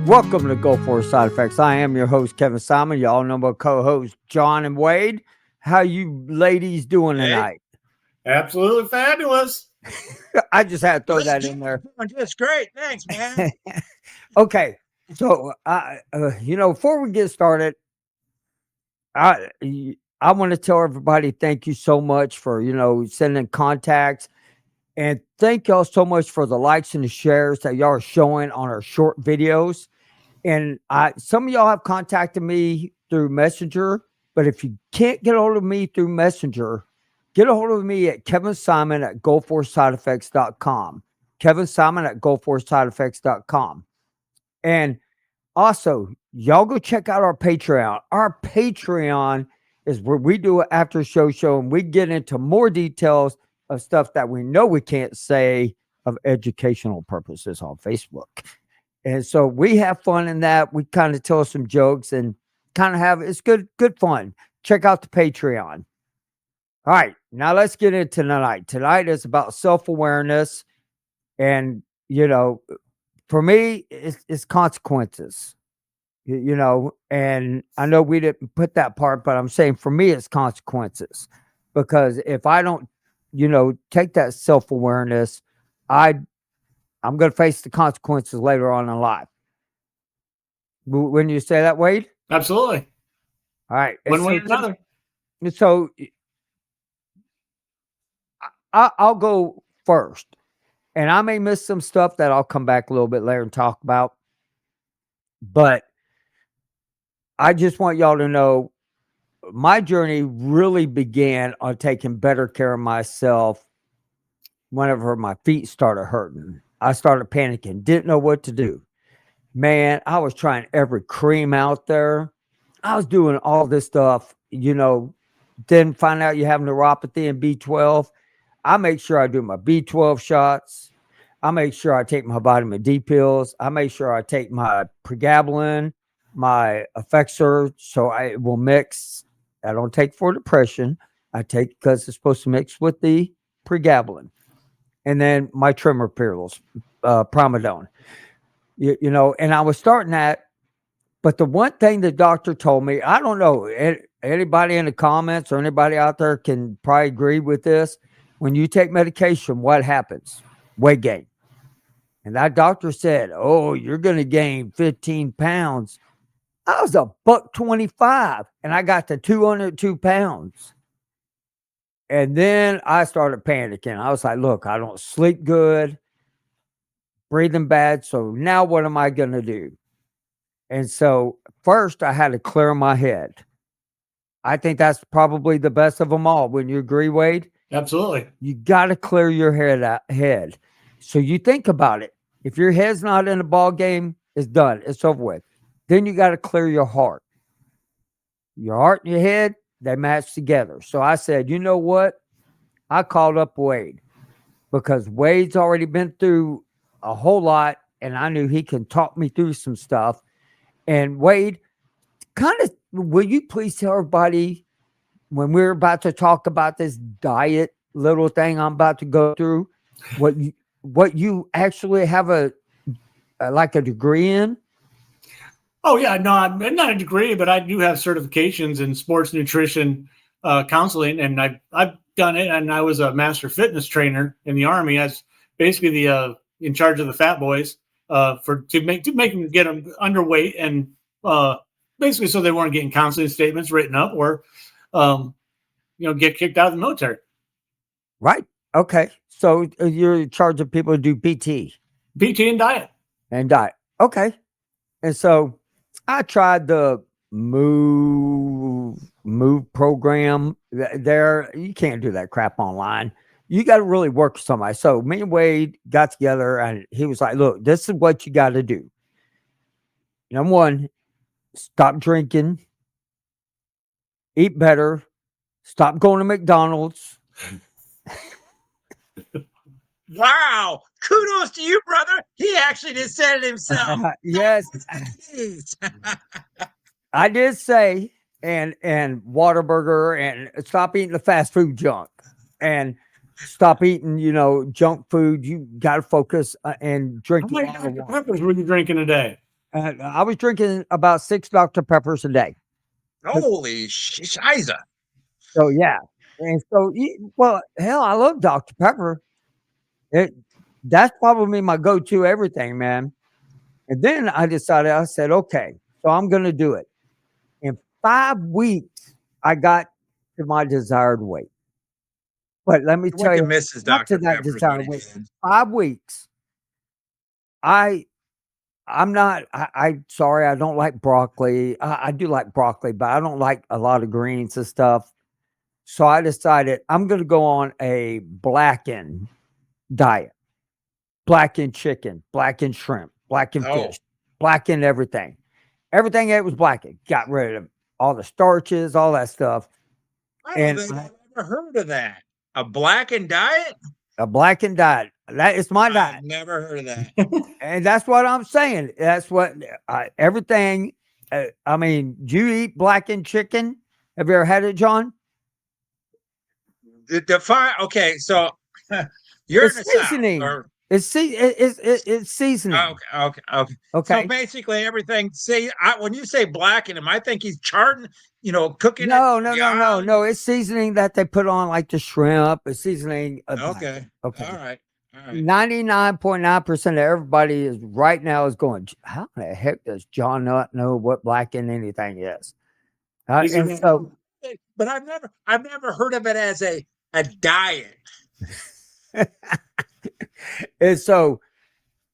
Welcome to Go For Side Effects. I am your host, Kevin Simon. Y'all know my co-hosts, John and Wade. How you ladies doing tonight? Absolutely fabulous. I just had to throw that in there. Just great. Thanks, man. Okay, so before we get started, I I want to tell everybody thank you so much for sending contacts, and thank y'all so much for the likes and the shares that y'all are showing on our short videos. And some of y'all have contacted me through Messenger, but if you can't get a hold of me through Messenger, get a hold of me at Kevin Simon at go4sideeffects.com. Kevin Simon at go4sideeffects.com. And also, y'all go check out our Patreon. Our Patreon is where we do an after show and we get into more details of stuff that we know we can't say of educational purposes on Facebook. And so we have fun in that. We kind of tell some jokes and kind of it's good fun. Check out the Patreon. All right, now let's get into tonight. Tonight is about self-awareness. And, for me, it's consequences, and I know we didn't put that part, but I'm saying for me, it's consequences. Because if I don't, take that self-awareness, I'm going to face the consequences later on in life. Wouldn't you say that, Wade? Absolutely. All right. One way or another. So I'll go first. And I may miss some stuff that I'll come back a little bit later and talk about. But I just want y'all to know my journey really began on taking better care of myself whenever my feet started hurting. I started panicking, didn't know what to do. Man, I was trying every cream out there. I was doing all this stuff, then find out you have neuropathy and B12. I make sure I do my B12 shots. I make sure I take my vitamin D pills. I make sure I take my pregabalin, my Effexor, so it will mix. I don't take for depression. I take because it's supposed to mix with the pregabalin. And then my tremor pills, Promadone. And I was starting that. But the one thing the doctor told me, I don't know, anybody in the comments or anybody out there can probably agree with this. When you take medication, what happens? Weight gain. And that doctor said, "Oh, you're going to gain 15 pounds." I was $125 and I got to 202 pounds. And then I started panicking. I was like, look, I don't sleep good, breathing bad. So now what am I going to do? And so first I had to clear my head. I think that's probably the best of them all. Wouldn't you agree, Wade? Absolutely. You got to clear your head. So you think about it. If your head's not in the ball game, it's done. It's over with. Then you got to clear your heart. Your heart and your head, they match together. So I said, you know what? I called up Wade because Wade's already been through a whole lot and I knew he can talk me through some stuff. And Wade, will you please tell everybody when we're about to talk about this diet little thing I'm about to go through, what you actually have a degree in? Oh yeah, no, I'm not a degree, but I do have certifications in sports nutrition counseling, and I've done it. And I was a master fitness trainer in the Army as basically the in charge of the fat boys to make them get them underweight and basically so they weren't getting counseling statements written up or get kicked out of the military. Right. Okay. So you're in charge of people who do PT and diet. Okay. And so I tried the move program there. You can't do that crap online. You got to really work with somebody. So me and Wade got together and he was like, look, this is what you got to do. Number one, stop drinking, eat better, stop going to McDonald's. Wow. Kudos to you, brother. He actually just said it himself. Yes. I did say, and Whataburger, and stop eating the fast food junk and stop eating, junk food. You got to focus and drink. How many Dr. Peppers were you drinking a day? I was drinking about 6 Dr. Peppers a day. Holy shiza. So yeah, and so well, hell, I love Dr. Pepper. It That's probably my go-to everything, man. And then I said, okay, so I'm gonna do it. In 5 weeks, I got to my desired weight. But let me He went tell to you, Mrs. not to Dr. that Pepper is what desired he weight. did. 5 weeks. I I'm not. I sorry. I don't like broccoli. I do like broccoli, but I don't like a lot of greens and stuff. So I decided I'm going to go on a blackened diet, blackened chicken, blackened shrimp, blackened Oh, fish, blackened everything. Everything that was blackened. Got rid of all the starches, all that stuff, I don't and think I've ever heard of that. A blackened diet? a blackened diet. That is my I've diet, never heard of that. and that's what I'm saying. That's what everything. I mean, do you eat blackened chicken? Have you ever had it, John? Define. Okay, so you're in It's the South, seasoning. or It's seasoning. okay, okay, okay. So Okay. basically, everything. See, when you say blacken him, I think he's charting. Cooking it No, no, no, no, beyond. no. It's seasoning that they put on like the shrimp. It's seasoning of Okay, blackened. Okay. all right, all right. 99.9% of everybody is right now is going, how the heck does John not know what blackened anything is? Is And it so, But I've never heard of it as a diet. and so,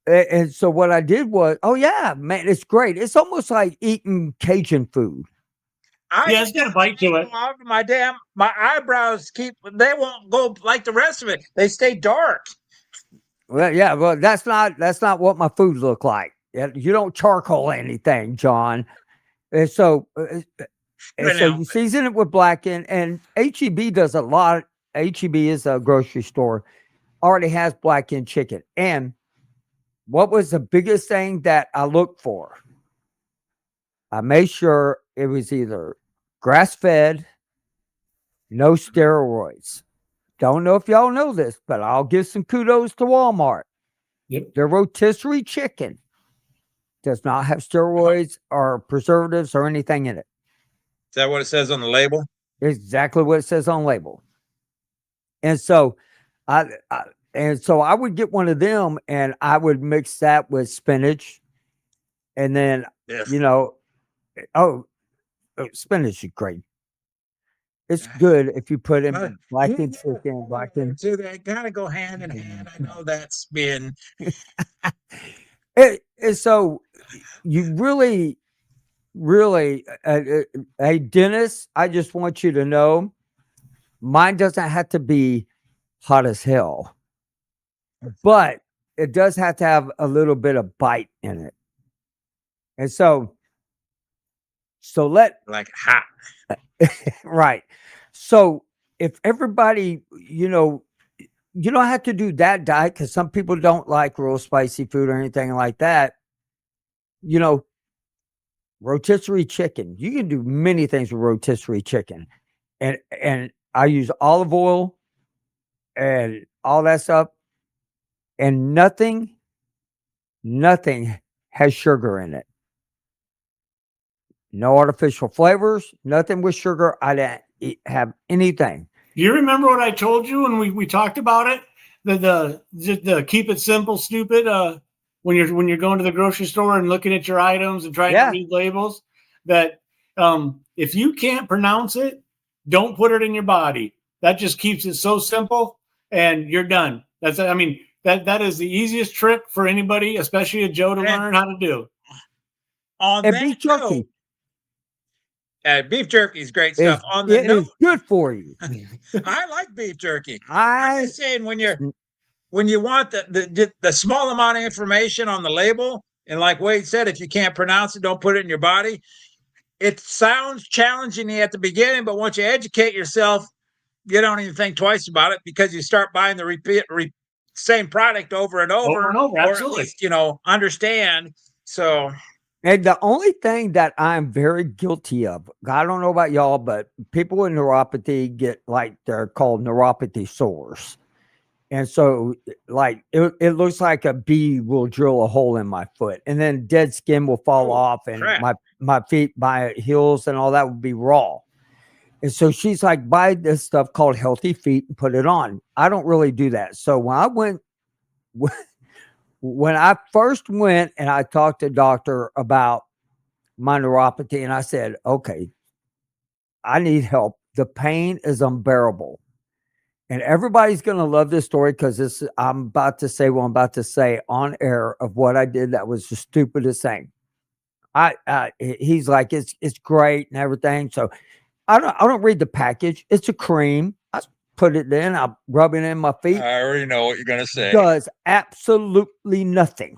and so what I did was, oh yeah, man, it's great. It's almost like eating Cajun food. I Yeah, eat it's got a that bite to so it. often, my eyebrows they won't go like the rest of it. They stay dark. Well, yeah, well, that's not what my food look like. You don't charcoal anything, John. And so, and Couldn't so help you it. season it with blackened, and HEB does a lot. HEB is a grocery store, already has blackened chicken. And what was the biggest thing that I looked for? I made sure it was either grass fed, no steroids. Don't know if y'all know this, but I'll give some kudos to Walmart. Yep. Their rotisserie chicken does not have steroids or preservatives or anything in it. Is that what it says on the label? Exactly what it says on label. And so I would get one of them and I would mix that with spinach. And then, Yes. oh, spinach is great. It's good if you put in blackened chicken, blackened. So they gotta go hand in hand. I know that's been And so you really, really, hey, Dennis, I just want you to know mine doesn't have to be hot as hell, but it does have to have a little bit of bite in it. And so let like hot. right. So if everybody, you don't have to do that diet because some people don't like real spicy food or anything like that. You know, rotisserie chicken. You can do many things with rotisserie chicken. And I use olive oil and all that stuff. And nothing has sugar in it. No artificial flavors, nothing with sugar. I didn't have anything. Do you remember what I told you when we talked about it? The keep it simple, stupid. When you're going to the grocery store and looking at your items and trying Yeah. to read labels, that if you can't pronounce it, don't put it in your body. That just keeps it so simple, and you're done. That is the easiest trick for anybody, especially a Joe, to learn how to do. On And that beef note, jerky beef jerky is great stuff. On the it note, is good for you. I like beef jerky. I'm I just saying when you want the small amount of information on the label, and like Wade said, if you can't pronounce it, don't put it in your body. It sounds challenging at the beginning, but once you educate yourself, you don't even think twice about it because you start buying the same product over and over, or at Absolutely. least understand. So And the only thing that I'm very guilty of, I don't know about y'all, but people with neuropathy get like they're called neuropathy sores. And so, like, it looks like a bee will drill a hole in my foot, and then dead skin will fall Oh, off, and crap. my feet, my heels, and all that would be raw. And so she's like, buy this stuff called Healthy Feet and put it on. I don't really do that. So when I first went and I talked to a doctor about my neuropathy, and I said, okay, I need help. The pain is unbearable. And everybody's going to love this story because I'm about to say what I'm about to say on air of what I did that was the stupidest thing. He's like, it's great and everything. So I don't read the package. It's a cream. I put it in. I rub it in my feet. I already know what you're going to say. Does absolutely nothing.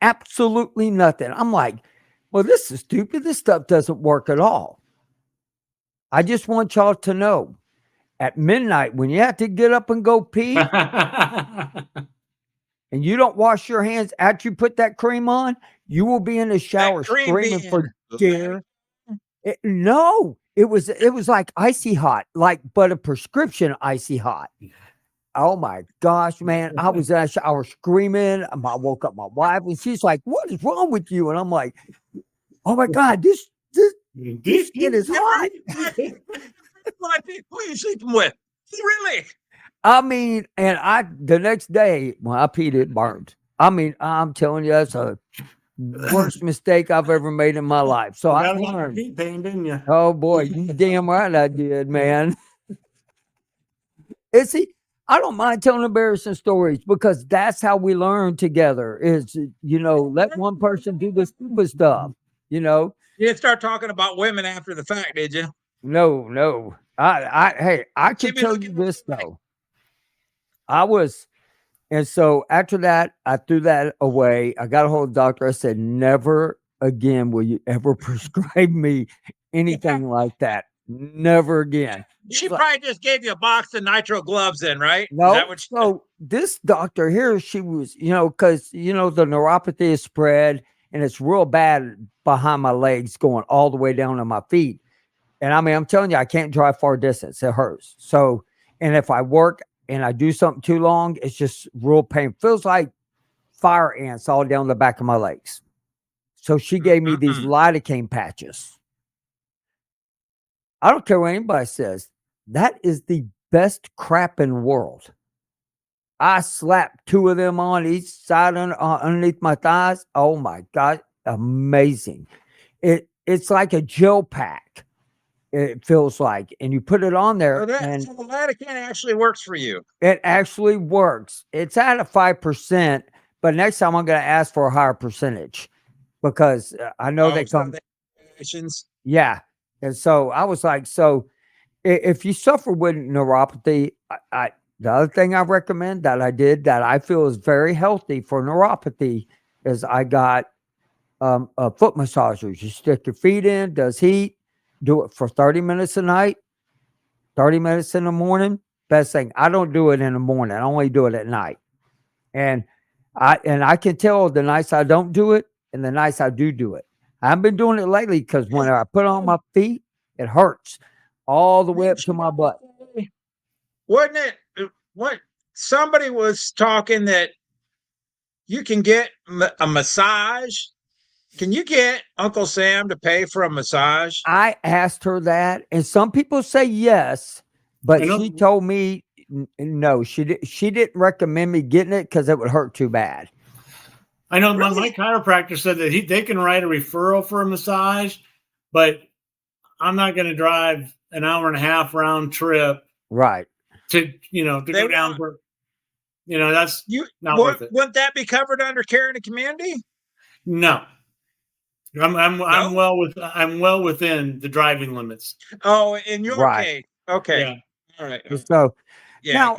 Absolutely nothing. I'm like, well, this is stupid. This stuff doesn't work at all. I just want y'all to know at midnight when you have to get up and go pee and you don't wash your hands after you put that cream on, you will be in the shower screaming for dear. No, it was like icy hot, but a prescription icy hot. Oh my gosh, man. I was in that shower screaming. I woke up my wife and she's like, what is wrong with you? And I'm like, oh my God, this skin is hot. Who are you sleeping with? Really? I mean, the next day when I peed, it burned. I mean, I'm telling you, that's a worst mistake I've ever made in my life. So I learned. Feet pain, didn't you? Oh boy, you damn right I did, man. And see, I don't mind telling embarrassing stories because that's how we learn together. Is let one person do the stupid stuff. You didn't start talking about women after the fact, did you? No. I can tell you this though. And so after that, I threw that away. I got a hold of the doctor. I said, never again will you ever prescribe me anything like that. Never again. She probably just gave you a box of nitro gloves then, right? No. Is that what So this doctor here, she was, because, the neuropathy is spread and it's real bad behind my legs going all the way down to my feet. And I mean, I'm telling you, I can't drive far distance. It hurts. So, and if I work and I do something too long, it's just real pain. Feels like fire ants all down the back of my legs. So she gave me these lidocaine patches. I don't care what anybody says. That is the best crap in the world. I slapped 2 of them on each side underneath my thighs. Oh my God. Amazing. It's like a gel pack. It feels like, and you put it on there, and so the lidocaine actually works for you. It actually works. It's at a 5%, but next time I'm going to ask for a higher percentage because I know they come. Yeah, and so I was like, so if you suffer with neuropathy, the other thing I recommend that I did that I feel is very healthy for neuropathy is I got a foot massager. You stick your feet in, does heat. Do it for 30 minutes a night, 30 minutes in the morning. Best thing. I don't do it in the morning. I only do it at night. And I can tell the nights I don't do it and the nights I do it. I've been doing it lately because when I put it on my feet, it hurts all the way up to my butt. Wasn't it? What somebody was talking that you can get a massage. Can you get Uncle Sam to pay for a massage? I asked her that, and some people say yes, but she told me no. She didn't recommend me getting it because it would hurt too bad. I know my chiropractor said that they can write a referral for a massage, but I'm not going to drive an hour and a half round trip, right? To go down for, that's not worth it. Wouldn't that be covered under care in the community? No. I'm well within the driving limits. Oh, in your case, okay, yeah. All right. So now,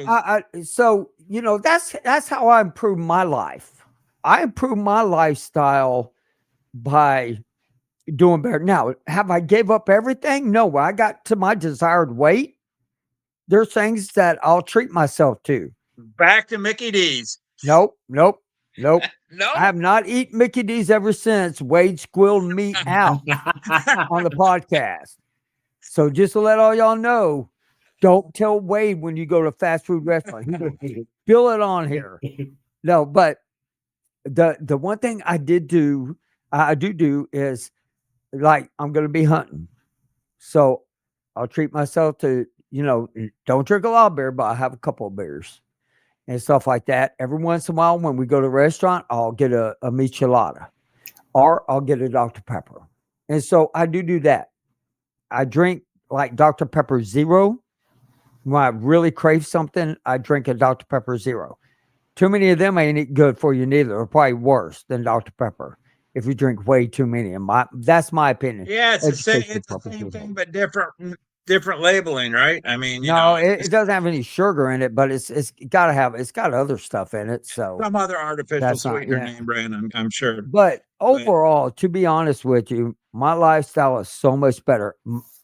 that's how I improve my life. I improve my lifestyle by doing better. Now, have I gave up everything? No, I got to my desired weight. There's things that I'll treat myself to. Back to Mickey D's. Nope. No, I have not eaten Mickey D's ever since Wade squilled me out on the podcast. So just to let all y'all know, Don't tell Wade when you go to a fast food restaurant. He goes, spill it on here. No, but the one thing I do is like I'm going to be hunting, so I'll treat myself to don't drink a lot of beer, but I have a couple of beers and stuff like that. Every once in a while, when we go to a restaurant, I'll get a michelada or I'll get a Dr. Pepper, and so I do that. I drink like Dr. Pepper Zero. When I really crave something, I drink a Dr. Pepper Zero. Too many of them ain't good for you neither. Or probably worse than Dr. Pepper if you drink way too many. That's my opinion. Yeah, it's the same. Educational It's the same purposes. thing, but different labeling, right? I mean, No, it doesn't have any sugar in it, but it's got other stuff in it. So some other artificial that's not sweetener name brand, I'm sure. But overall, to be honest with you, my lifestyle is so much better.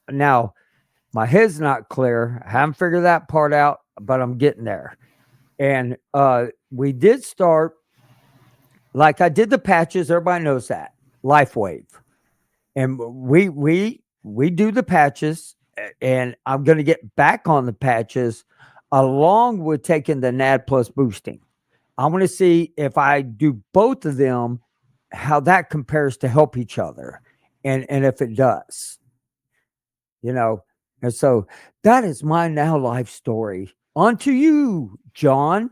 Now, my head's not clear. I haven't figured that part out, but I'm getting there. And we did start, like I did the patches. Everybody knows that LifeWave, and we do the patches, and I'm going to get back on the patches, along with taking the NAD plus boosting. I want to see if I do both of them, how that compares to help each other, and if it does, And so that is my now life story. On to you, John.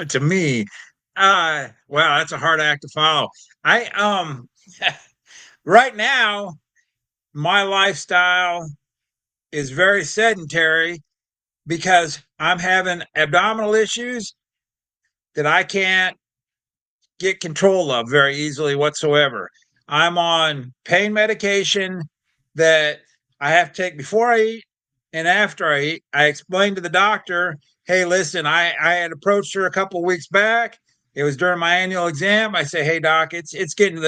To me, wow, that's a hard act to follow. I right now, my lifestyle is very sedentary because I'm having abdominal issues that I can't get control of very easily whatsoever. I'm on pain medication that I have to take before I eat and after I eat. I explained to the doctor, hey, listen, I had approached her a couple of weeks back. It was during my annual exam. I say, hey, doc, it's getting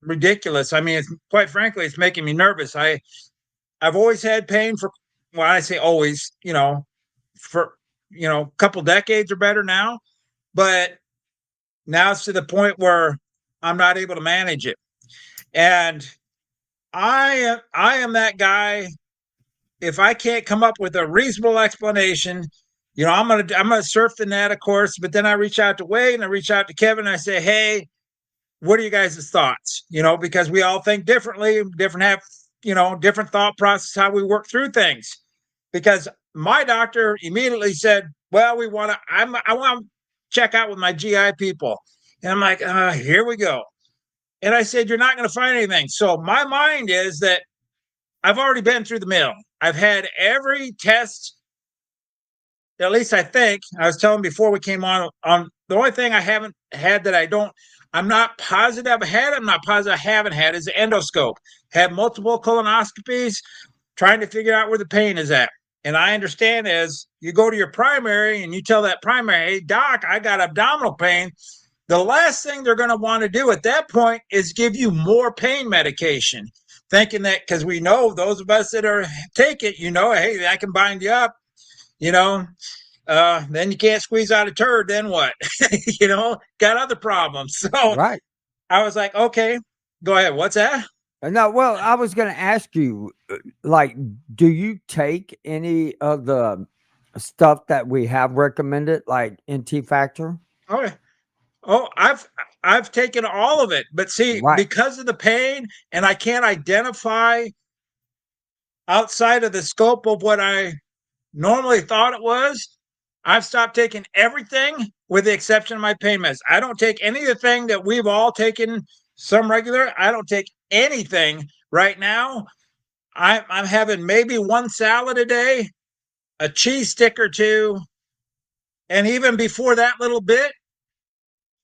ridiculous. I mean, quite frankly, it's making me nervous. I've always had pain for, well, I say always, for a couple decades or better now, but now it's to the point where I'm not able to manage it. And I am that guy. If I can't come up with a reasonable explanation, I'm gonna surf the net, of course. But then I reach out to Wade and I reach out to Kevin. And I say, hey, what are you guys' thoughts? Because we all think differently, different thought process how we work through things. Because my doctor immediately said, well, I want to check out with my GI people. And I'm like, here we go. And I said, you're not going to find anything. So my mind is that I've already been through the mill. I've had every test, at least I think. I was telling before we came on the only thing I haven't had that I'm not positive I've had, I'm not positive I haven't had is the endoscope. Had multiple colonoscopies, trying to figure out where the pain is at. And I understand as you go to your primary and you tell that primary, hey, doc, I got abdominal pain. The last thing they're going to want to do at that point is give you more pain medication, thinking that because we know those of us that take it, hey, I can bind you up, then you can't squeeze out a turd. Then what? Got other problems. So Right. I was like, okay, go ahead. What's that? No, well, I was going to ask you, like, do you take any of the stuff that we have recommended, like NT Factor? Okay. Oh, I've taken all of it, but see, Right. because of the pain, and I can't identify outside of the scope of what I normally thought it was, I've stopped taking everything with the exception of my pain meds. I don't take any of the thing that we've all taken some regular. I don't take anything right now. I'm having maybe one salad a day, a cheese stick or two, and even before that little bit,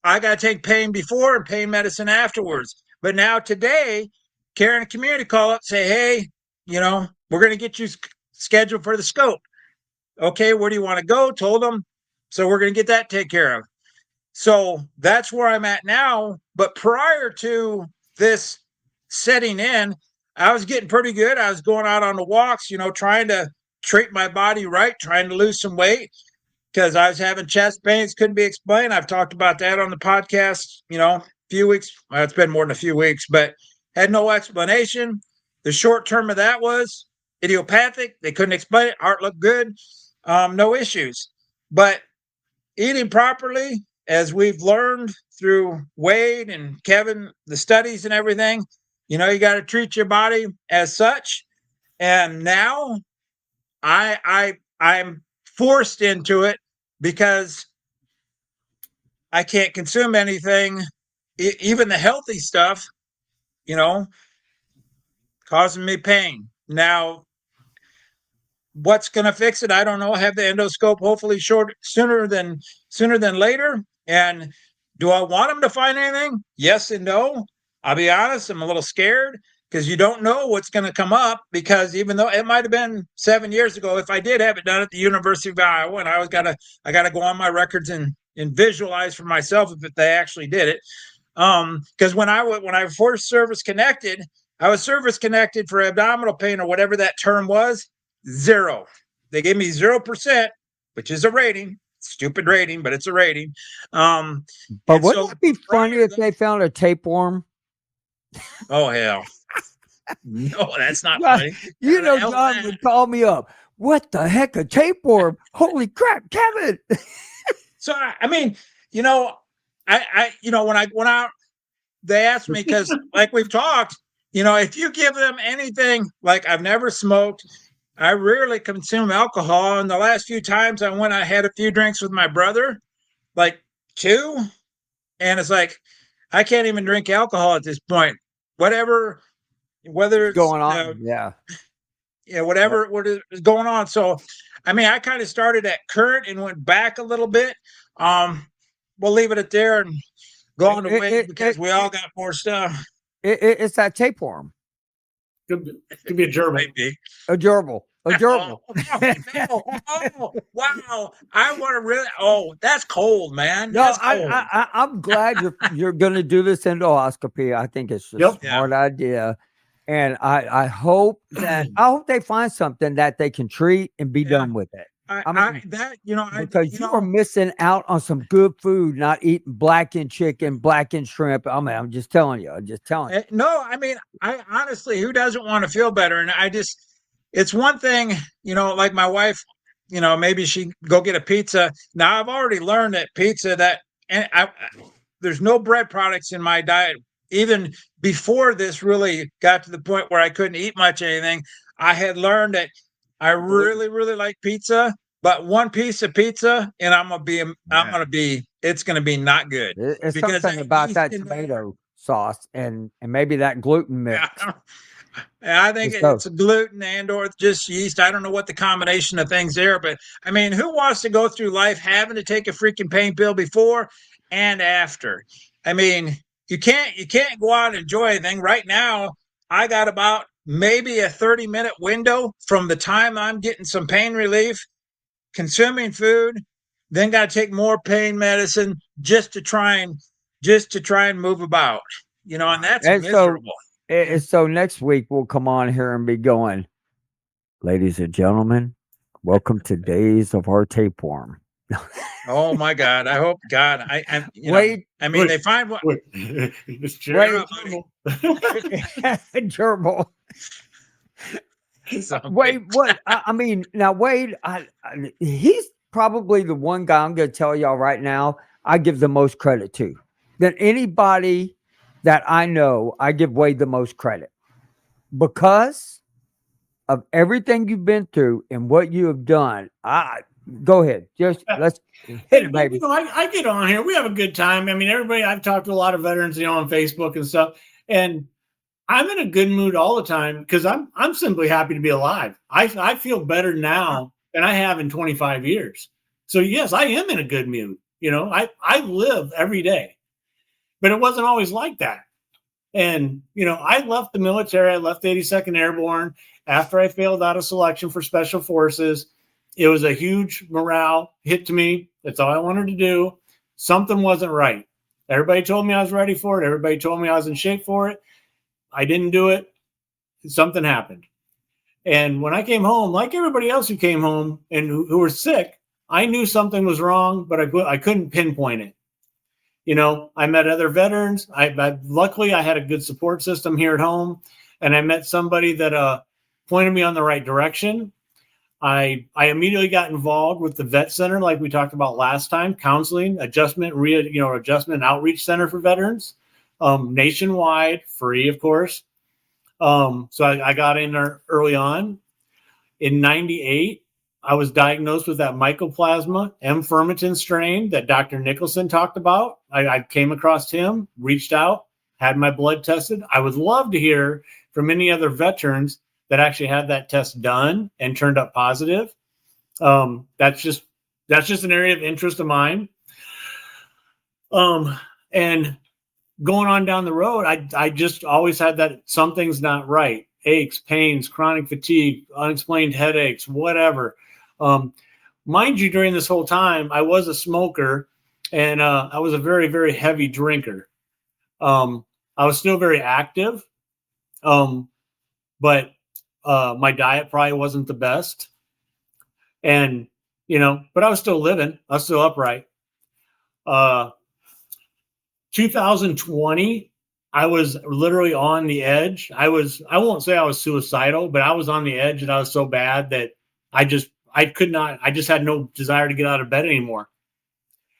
I got to take pain before and pain medicine afterwards. But now today, Karen Community call up, say, hey, we're going to get you scheduled for the scope. Okay, where do you want to go? Told them. So we're going to get that taken care of. So that's where I'm at now. But prior to this setting in, I was getting pretty good. I was going out on the walks, trying to treat my body right, trying to lose some weight because I was having chest pains, couldn't be explained. I've talked about that on the podcast, a few weeks. Well, it's been more than a few weeks, but had no explanation. The short term of that was idiopathic. They couldn't explain it. Heart looked good. No issues. But eating properly, as we've learned through Wade and Kevin, the studies and everything, you got to treat your body as such. And now I'm forced into it because I can't consume anything, even the healthy stuff, causing me pain. Now, what's going to fix it? I don't know. I have the endoscope hopefully sooner than later. And do I want them to find anything? Yes and no. I'll be honest, I'm a little scared because you don't know what's going to come up, because even though it might have been 7 years ago, if I did have it done at the University of Iowa, and I got to go on my records and visualize for myself if they actually did it. Because when I first service connected, I was service connected for abdominal pain, or whatever that term was, 0. They gave me 0%, which is a rating. Stupid rating, but it's a rating. But wouldn't it be funny if they found a tapeworm? Oh, hell. No, that's not funny. John would call me up. What the heck, a tapeworm? Holy crap, Kevin. So, I mean, when they asked me, because like we've talked, if you give them anything, like I've never smoked, I rarely consume alcohol. And the last few times I had a few drinks with my brother, like 2. And it's like, I can't even drink alcohol at this point. Whether it's going on. Whatever what is going on. So, I mean, I kind of started at current and went back a little bit. We'll leave it at there and go on to Wade, because we all got more stuff. It's that tapeworm. Could be a gerbil. Maybe. A gerbil. A gerbil. Oh, wow. I want to really. Oh, that's cold, man. No, that's cold. I'm glad you're going to do this endoscopy. I think it's just a smart idea. And I hope they find something that they can treat and be done with it. Because you are missing out on some good food, not eating blackened chicken, blackened shrimp. I mean, I'm just telling you. No, I mean, I honestly, who doesn't want to feel better? And it's one thing, like my wife, maybe she go get a pizza. Now I've already learned that pizza there's no bread products in my diet. Even before this really got to the point where I couldn't eat much anything, I had learned that I really, really like pizza, but one piece of pizza and it's going to be not good. It's something about that tomato sauce and maybe that gluten mix. I think it's gluten or just yeast. I don't know what the combination of things there, but I mean, who wants to go through life having to take a freaking pain pill before and after? I mean, you can't go out and enjoy anything. Right now, I got about maybe a 30-minute window from the time I'm getting some pain relief, consuming food, then got to take more pain medicine just to try and move about, and that's miserable. So next week we'll come on here and be going, ladies and gentlemen, welcome to Days of Our Tapeworm. Oh my God! I hope God. Wade. I mean, they find what. It's gerbil. Wade, what? I mean, now Wade, he's probably the one guy I'm going to tell y'all right now I give the most credit to. Than anybody that I know, I give Wade the most credit because of everything you've been through and what you have done. Go ahead. Just let's hit it, baby. I get on here. We have a good time. I mean, everybody, I've talked to a lot of veterans, on Facebook and stuff, and I'm in a good mood all the time because I'm simply happy to be alive. I feel better now than I have in 25 years. So yes, I am in a good mood. I live every day, but it wasn't always like that. And, I left the military. I left the 82nd Airborne after I failed out of selection for Special Forces. It was a huge morale hit to me. That's all I wanted to do. Something wasn't right. Everybody told me I was ready for it. Everybody told me I was in shape for it. I didn't do it. Something happened. And when I came home, like everybody else who came home and who were sick, I knew something was wrong, but I couldn't pinpoint it. I met other veterans. Luckily, I had a good support system here at home. And I met somebody that pointed me on the right direction. I immediately got involved with the vet center, like we talked about last time, counseling, adjustment and outreach center for veterans, nationwide, free, of course. So I got in there early on. In 98, I was diagnosed with that mycoplasma M. fermentin strain that Dr. Nicholson talked about. I came across him, reached out, had my blood tested. I would love to hear from any other veterans that actually had that test done and turned up positive. That's just an area of interest of mine. And going on down the road, I just always had that something's not right. Aches, pains, chronic fatigue, unexplained headaches, whatever. Mind you, during this whole time, I was a smoker and I was a very, very heavy drinker. I was still very active, but my diet probably wasn't the best. And, but I was still living. I was still upright. 2020, I was literally on the edge. I won't say I was suicidal, but I was on the edge and I was so bad that I just had no desire to get out of bed anymore.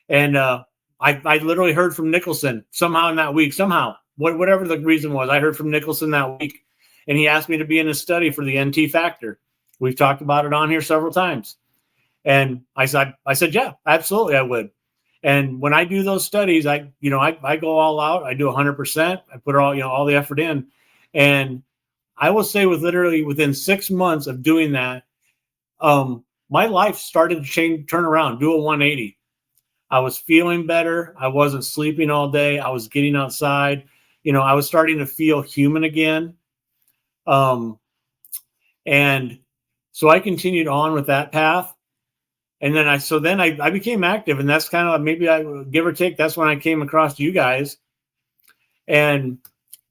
And I literally heard from Nicholson somehow in that week, whatever the reason was, I heard from Nicholson that week and he asked me to be in his study for the NT factor. We've talked about it on here several times. And I said, yeah, absolutely I would. And when I do those studies, I go all out. I do 100%. I put all the effort in. And I will say within 6 months of doing that, my life started to turn around, do a 180. I was feeling better. I wasn't sleeping all day. I was getting outside. I was starting to feel human again. And so I continued on with that path. And then I became active, and that's kind of maybe give or take. That's when I came across you guys, and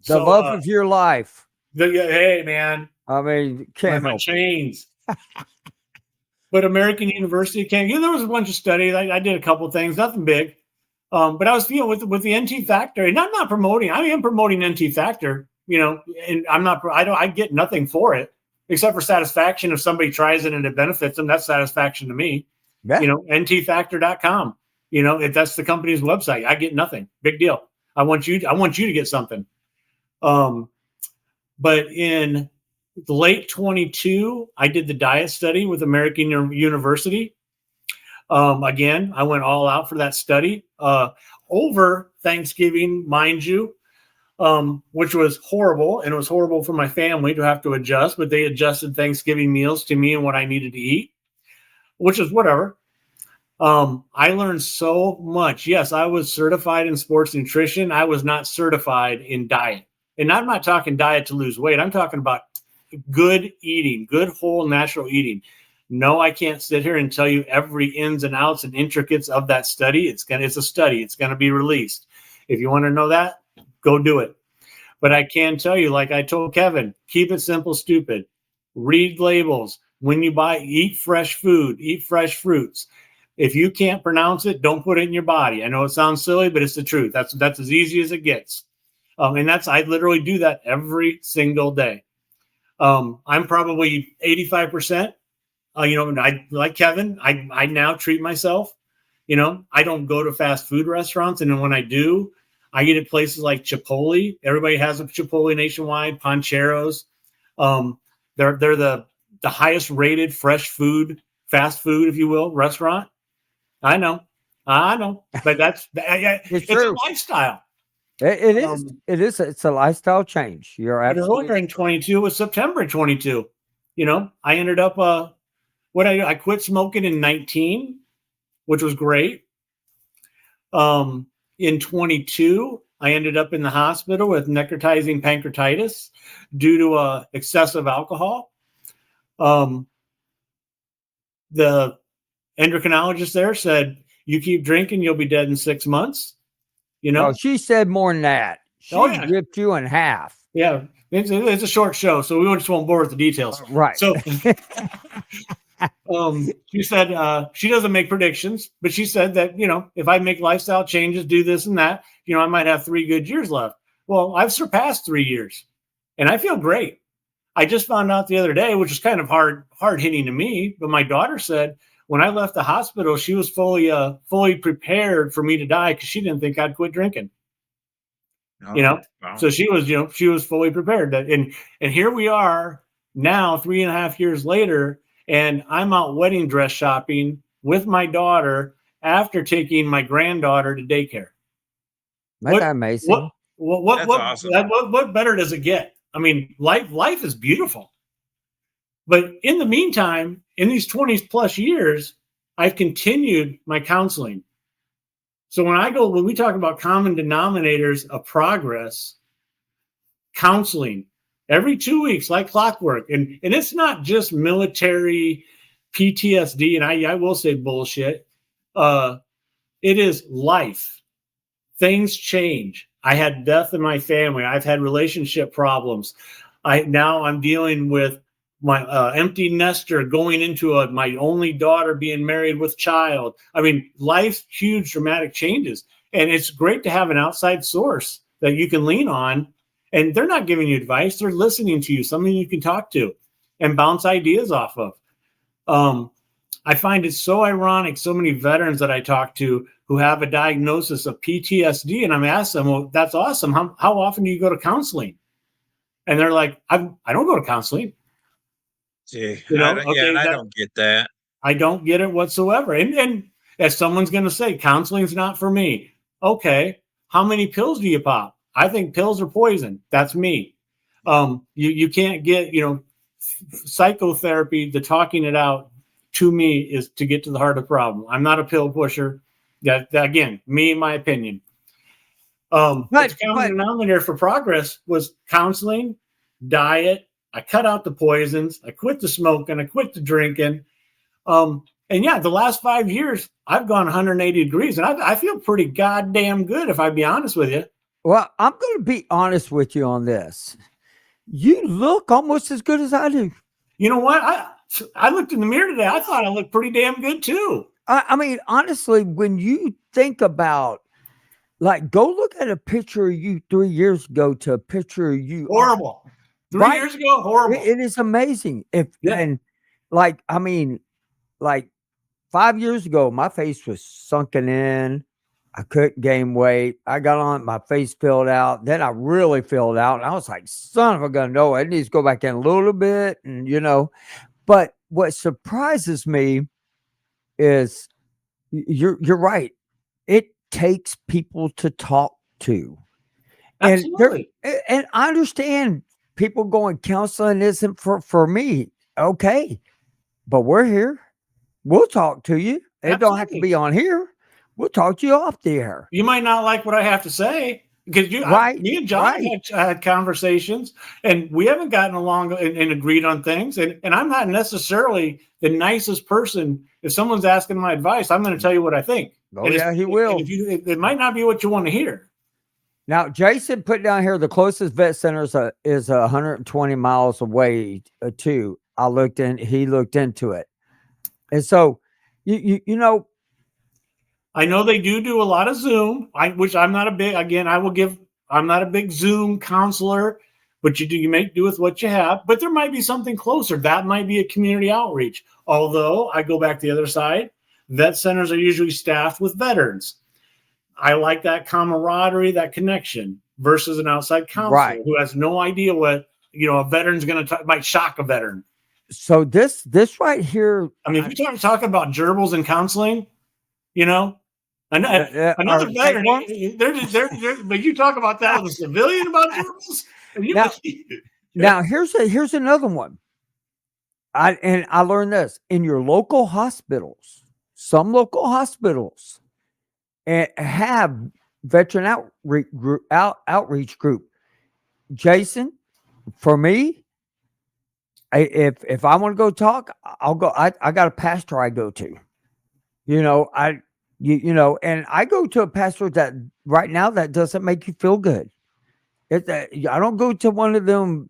the love of your life. Hey, man! I mean, can't my help chains. But American University came. There was a bunch of studies. I did a couple things, nothing big, but I was with the NT factor, and I'm not promoting. I am promoting NT factor, and I'm not. I get nothing for it except for satisfaction. If somebody tries it and it benefits them, that's satisfaction to me. Yeah. ntfactor.com. If that's the company's website, I get nothing. Big deal. I want you to get something. But in late 22, I did the diet study with American University. Again, I went all out for that study over Thanksgiving, mind you, which was horrible. And it was horrible for my family to have to adjust, but they adjusted Thanksgiving meals to me and what I needed to eat, which is whatever. I learned so much. Yes, I was certified in sports nutrition. I was not certified in diet. And I'm not talking diet to lose weight. I'm talking about good eating, good whole natural eating. No, I can't sit here and tell you every ins and outs and intricates of that study. It's a study. It's going to be released. If you want to know that, go do it. But I can tell you, like I told Kevin, keep it simple, stupid. Read labels. When you buy, eat fresh food, eat fresh fruits. If you can't pronounce it, don't put it in your body. I know it sounds silly, but it's the truth. That's as easy as it gets. And I literally do that every single day. I'm probably 85%. I like Kevin. I now treat myself. I don't go to fast food restaurants, and then when I do, I eat at places like Chipotle. Everybody has a Chipotle nationwide. Pancheros. They're the highest rated fresh food, fast food, if you will, restaurant. I know, but it's a lifestyle. It is. It's a lifestyle change. You're absolutely. Earlier in 22 was September 22. I ended up I quit smoking in 19, which was great. In 22, I ended up in the hospital with necrotizing pancreatitis due to excessive alcohol. The endocrinologist there said, "You keep drinking, you'll be dead in 6 months." Oh, she said more than that. She ripped you in half. Yeah, it's a short show, so we just won't bore with the details. Right. So, she said she doesn't make predictions, but she said that if I make lifestyle changes, do this and that, I might have 3 good years left. Well, I've surpassed 3 years, and I feel great. I just found out the other day, which is kind of hard hitting to me, but my daughter said when I left the hospital, she was fully prepared for me to die because she didn't think I'd quit drinking. You know, Wow. so she was fully prepared. And here we are now, 3.5 years later, and I'm out wedding dress shopping with my daughter after taking my granddaughter to daycare. Isn't that amazing? That's awesome. What better does it get? I mean, life is beautiful. But in the meantime, in these 20 plus years, I've continued my counseling. So when we talk about common denominators of progress, counseling every 2 weeks, like clockwork. And it's not just military PTSD, and I will say bullshit. It is life. Things change. I had death in my family. I've had relationship problems. I'm dealing with my empty nester going into my only daughter being married with child. I mean, life's huge dramatic changes. And it's great to have an outside source that you can lean on. And they're not giving you advice. They're listening to you, something you can talk to and bounce ideas off of. I find it so ironic, so many veterans that I talk to who have a diagnosis of PTSD, and I'm asking them, well, that's awesome. How often do you go to counseling? And they're like, I don't go to counseling. See, I don't get that. I don't get it whatsoever. And as someone's going to say, counseling's not for me. Okay, how many pills do you pop? I think pills are poison. That's me. You can't get, psychotherapy, the talking it out, to me, is to get to the heart of the problem. I'm not a pill pusher. That again, me, my opinion. The common denominator for progress was counseling, diet. I cut out the poisons. I quit the smoking. I quit the drinking. And yeah, the last 5 years, I've gone 180 degrees, and I feel pretty goddamn good, if I be honest with you. Well, I'm going to be honest with you on this. You look almost as good as I do. You know what? I looked in the mirror today. I thought I looked pretty damn good too. I mean, honestly, when you think about, like, go look at a picture of you 3 years ago to a picture of you. Horrible. 3 years ago, horrible. It is amazing. And like, I mean, like 5 years ago, my face was sunken in. I couldn't gain weight. I got on, my face filled out. Then I really filled out. And I was like, son of a gun, no, I need to go back in a little bit. And, but what surprises me is you're right. It takes people to talk to. Absolutely. And I understand people going, counseling isn't for me. Okay. But we're here. We'll talk to you. It don't have to be on here. We'll talk to you off the air. You might not like what I have to say because me and John had conversations, and we haven't gotten along and agreed on things. And I'm not necessarily the nicest person. If someone's asking my advice, I'm going to tell you what I think. Oh, yeah, he will. It might not be what you want to hear. Now, Jason put down here the closest vet center is 120 miles away too. He looked into it. And so, I know they do a lot of Zoom, which I'm not a big, again, I'm not a big Zoom counselor, but you make do with what you have. But there might be something closer. That might be a community outreach. Although I go back to the other side, vet centers are usually staffed with veterans. I like that camaraderie, that connection versus an outside counselor who has no idea what, a veteran's going to might shock a veteran. So this right here. I mean, if you're talking about gerbils and counseling, another veteran, but you talk about that with a civilian about gerbils. Now here's another one. I learned this in your local hospitals. Some local hospitals have veteran outreach group. Jason, for me, if I want to go talk, I'll go. I got a pastor I go to. And I go to a pastor that right now that doesn't make you feel good. I don't go to one of them,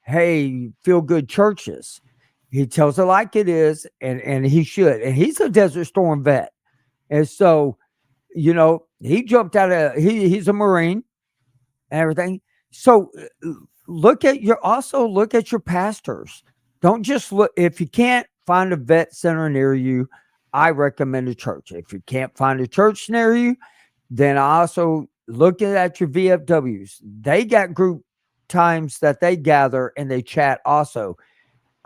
hey, feel good churches. He tells it like it is, and he should. And he's a Desert Storm vet. And so, he jumped out of, he's a Marine and everything. So look at your pastors. Don't just look. If you can't find a vet center near you, I recommend a church. If you can't find a church near you, then I also look at your VFWs. They got group times that they gather and they chat also.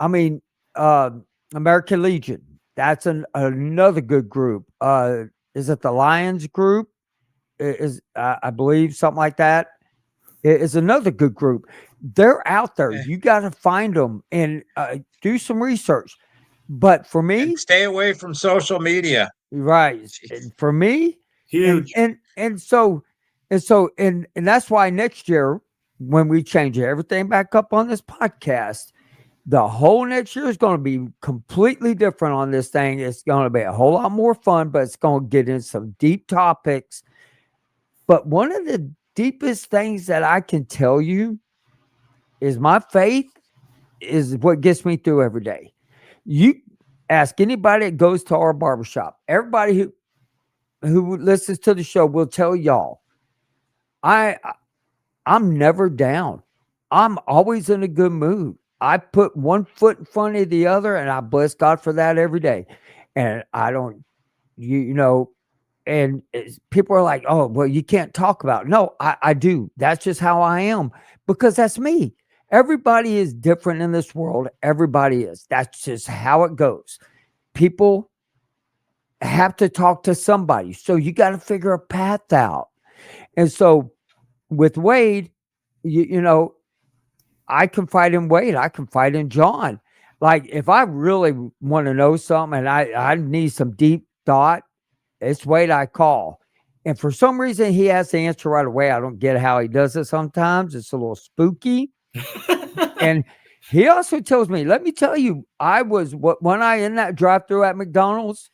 I mean, uh, American Legion, that's another good group. Is it the Lions group? I believe something like that. It is another good group. They're out there. Eh, You got to find them and do some research. But for and me, stay away from social media. right? And for me, and Huge. and and so and that's why next year when we change everything back up on this podcast, the whole next year is going to be completely different on this thing. It's going to be a whole lot more fun, but it's going to get in some deep topics. But one of the deepest things that I can tell you is my faith is what gets me through every day. You ask anybody that goes to our barbershop, everybody who listens to the show will tell y'all, I I'm never down. I'm always in a good mood. I put one foot in front of the other, and I bless God for that every day. And I don't, you know, and people are like, "Oh, well, you can't talk about it." No, I do. That's just how I am because that's me. Everybody is different in this world. Everybody is. That's just how it goes. People have to talk to somebody, so you got to figure a path out. And so with Wade, you know, I confide in Wade. I confide in John. Like if I really want to know something and I need some deep thought, it's Wade I call. And for some reason he has the answer right away. I don't get how he does it sometimes. It's a little spooky. And he also tells me, let me tell you, when I in that drive-through at McDonald's,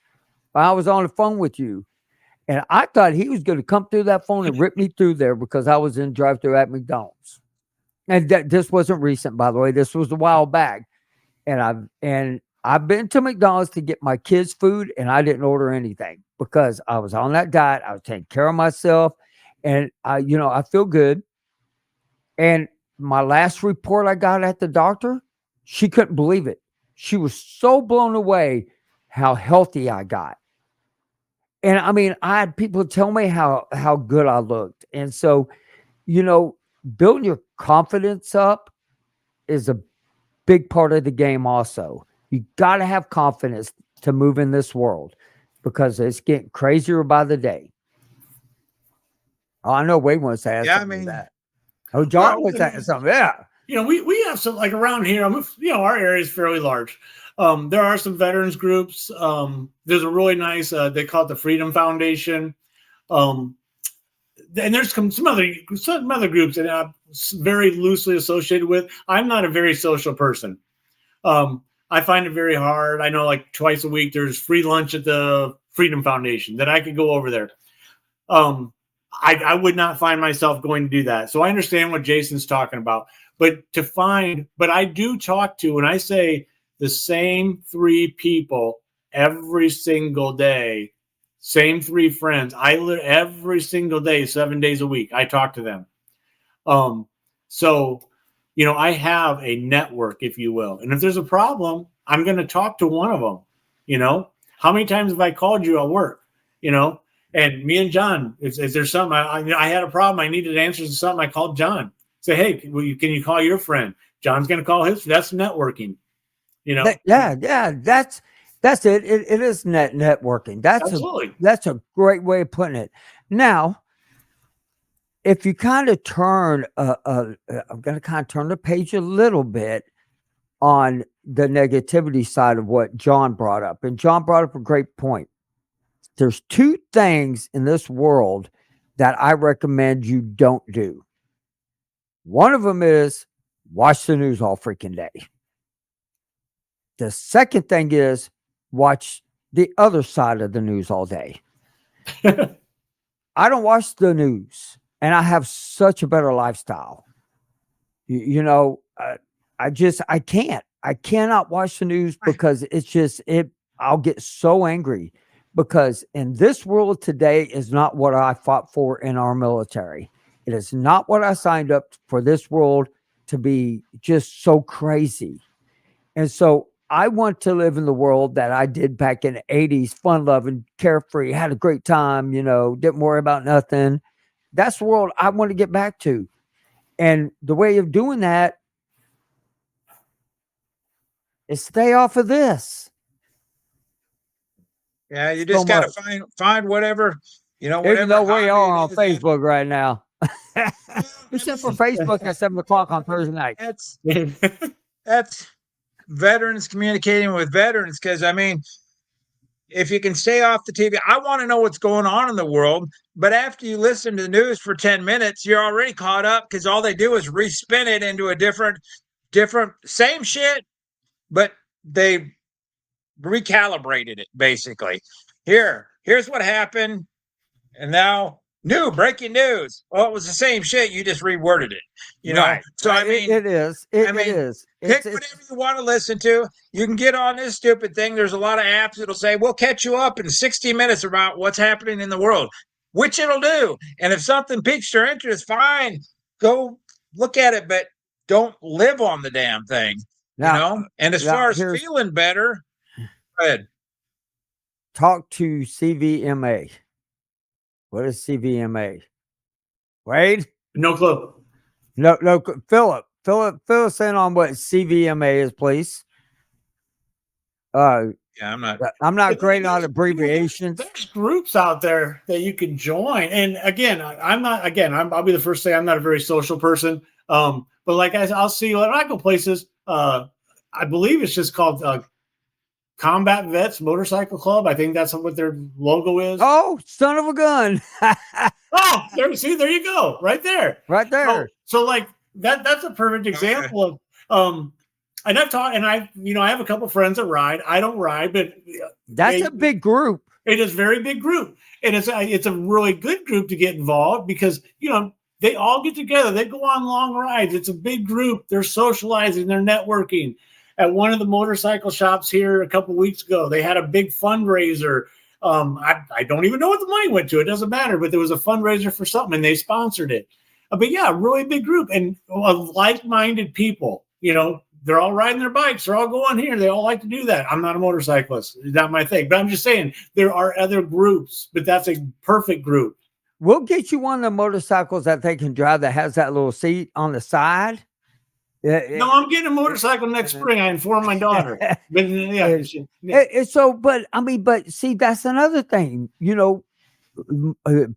I was on the phone with you. And I thought he was going to come through that phone and rip me through there because I was in drive-through at McDonald's. And this wasn't recent, by the way. This was a while back. And I've been to McDonald's to get my kids food, and I didn't order anything because I was on that diet. I was taking care of myself, and I feel good. And my last report I got at the doctor, she couldn't believe it. She was so blown away how healthy I got. And I mean, I had people tell me how good I looked. And so, you know, building your confidence up is a big part of the game also. You got to have confidence to move in this world because it's getting crazier by the day. Oh, I know Wade wants to add Yeah, I something to mean, that. Oh, John Well, wants to add something. Yeah. we have some like around here. Our area is fairly large. There are some veterans groups. There's a really nice. They call it the Freedom Foundation. And there's some other groups that I'm very loosely associated with. I'm not a very social person. I find it very hard. I know like twice a week there's free lunch at the Freedom Foundation that I could go over there. I would not find myself going to do that. So I understand what Jason's talking about. But I do talk to, when I say the same three people every single day, same three friends, every single day, 7 days a week, I talk to them. So, I have a network, if you will. And if there's a problem, I'm going to talk to one of them. How many times have I called you at work? And me and John, if there's something, I had a problem, I needed answers to something, I called John. Say, hey, can you call your friend? John's going to call his. That's networking. Yeah, that's it. It is networking. Absolutely. That's a great way of putting it. Now, if you kind of turn, I'm going to kind of turn the page a little bit on the negativity side of what John brought up. And John brought up a great point. There's two things in this world that I recommend you don't do. One of them is watch the news all freaking day. The second thing is watch the other side of the news all day. I don't watch the news, and I have such a better lifestyle. I can't. I cannot watch the news because I'll get so angry because in this world today is not what I fought for in our military. It is not what I signed up for this world to be just so crazy. And so I want to live in the world that I did back in the 80s, fun loving, carefree, had a great time, didn't worry about nothing. That's the world I want to get back to. And the way of doing that is stay off of this. Yeah, you So just got much. to find whatever, Even whatever though we hobby are it on is that- Facebook right now. Well, I Except for mean, Facebook at 7 o'clock on Thursday night. that's veterans communicating with veterans. Because I mean, if you can stay off the TV, I want to know what's going on in the world. But after you listen to the news for 10 minutes, you're already caught up because all they do is respin it into a different, same shit, but they recalibrated it basically. Here's what happened. And now new breaking news. Well, it was the same shit. You just reworded it, Right. So I mean, it is. I mean, pick whatever you want to listen to. You can get on this stupid thing. There's a lot of apps that'll say, we'll catch you up in 60 minutes about what's happening in the world, which it'll do. And if something piques your interest, fine, go look at it, but don't live on the damn thing, now, And as far as feeling better, go ahead. Talk to CVMA. What is CVMA? Wade? No clue. No, Philip, fill us in on what CVMA is, please. Yeah, I'm not great on abbreviations. There's groups out there that you can join. And again, I'll be the first to say I'm not a very social person. But like I'll see when I go places, I believe it's just called Combat Vets Motorcycle Club. I think that's what their logo is. Oh, son of a gun. Oh, there you go. Right there. Right there. So like that's a perfect example of and I've taught, and I have a couple friends that ride. I don't ride, but that's a big group. It is a very big group, and it's a really good group to get involved because they all get together. They go on long rides. It's a big group. They're socializing. They're networking. At one of the motorcycle shops here a couple weeks ago, they had a big fundraiser. I don't even know what the money went to. It doesn't matter, but there was a fundraiser for something, and they sponsored it. But yeah, really big group and like-minded people. They're all riding their bikes. They're all going here. They all like to do that. I'm not a motorcyclist. It's not my thing. But I'm just saying there are other groups, but that's a perfect group. We'll get you one of the motorcycles that they can drive that has that little seat on the side. No, I'm getting a motorcycle next spring. I informed my daughter. But but see, that's another thing.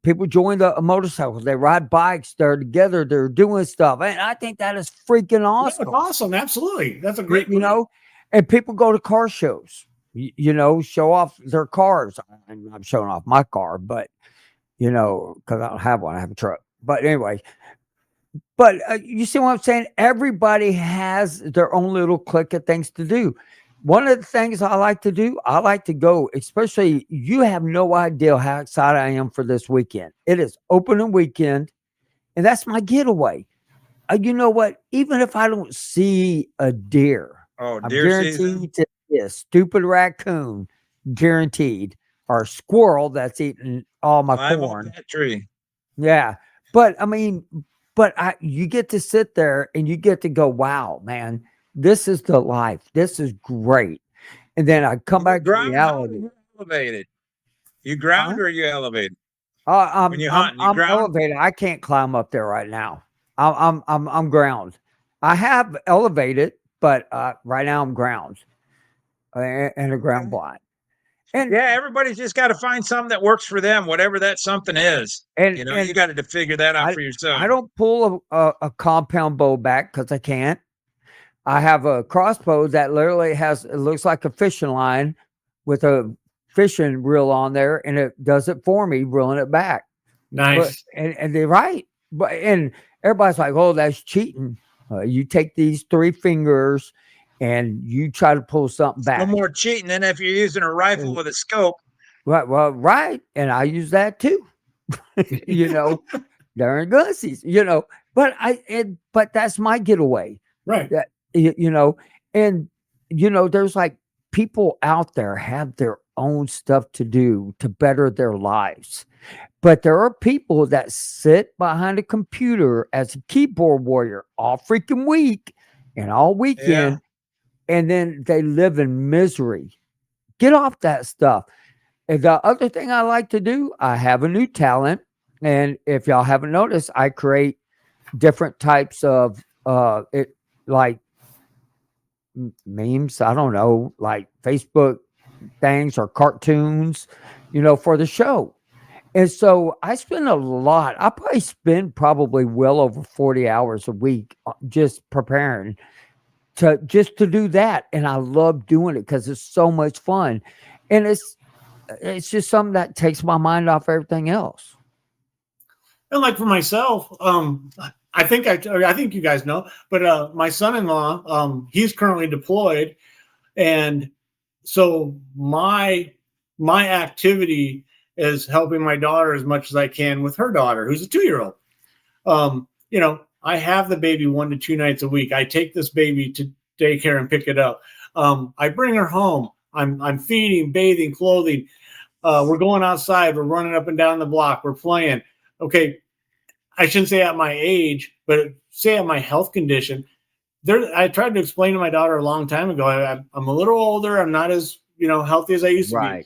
People join the motorcycles. They ride bikes. They're together. They're doing stuff, and I think that is freaking awesome. That's awesome, absolutely. That's a great, And people go to car shows. Show off their cars. I'm showing off my car, but because I don't have one. I have a truck. But anyway. But you see what I'm saying? Everybody has their own little clique of things to do. One of the things I like to do, I like to go, especially you have no idea how excited I am for this weekend. It is opening weekend, and that's my getaway. You know what? Even if I don't see a deer, I'm guaranteed to see a stupid raccoon, guaranteed, or a squirrel that's eating all my corn. That tree. Yeah. But I mean, you get to sit there and you get to go, wow, man, this is the life. This is great. And then I come back to reality. Elevated. You ground or you elevated? I'm elevated. I can't climb up there right now. I'm ground. I have elevated, but right now I'm ground and a ground blind. And yeah, everybody's just got to find something that works for them, whatever that something is. And you got to figure that out for yourself. I don't pull a compound bow back because I can't. I have a crossbow that literally it looks like a fishing line with a fishing reel on there, and it does it for me, reeling it back. Nice. And they're right. And everybody's like, oh, that's cheating. You take these 3 fingers and you try to pull something back. No more cheating than if you're using a rifle with a scope. Right. Well, right. And I use that too. During gun season, but that's my getaway. Right. That, there's like people out there have their own stuff to do to better their lives. But there are people that sit behind a computer as a keyboard warrior all freaking week and all Yeah. weekend, and then they live in misery. Get off that stuff. And the other thing I like to do, I have a new talent. And if y'all haven't noticed, I create different types of it like memes, I don't know, like Facebook things or cartoons, for the show. And so I spend a lot. I probably spend probably well over 40 hours a week just preparing to do that. And I love doing it because it's so much fun. And it's just something that takes my mind off everything else. And like for myself, I think you guys know, but my son-in-law, he's currently deployed, and so my activity is helping my daughter as much as I can with her daughter, who's a 2-year-old. I have the baby 1 to 2 nights a week. I take this baby to daycare and pick it up. I bring her home. I'm feeding, bathing, clothing. We're going outside. We're running up and down the block. We're playing. Okay, I shouldn't say at my age, but say at my health condition. I tried to explain to my daughter a long time ago. I'm a little older. I'm not as healthy as I used to be. Right.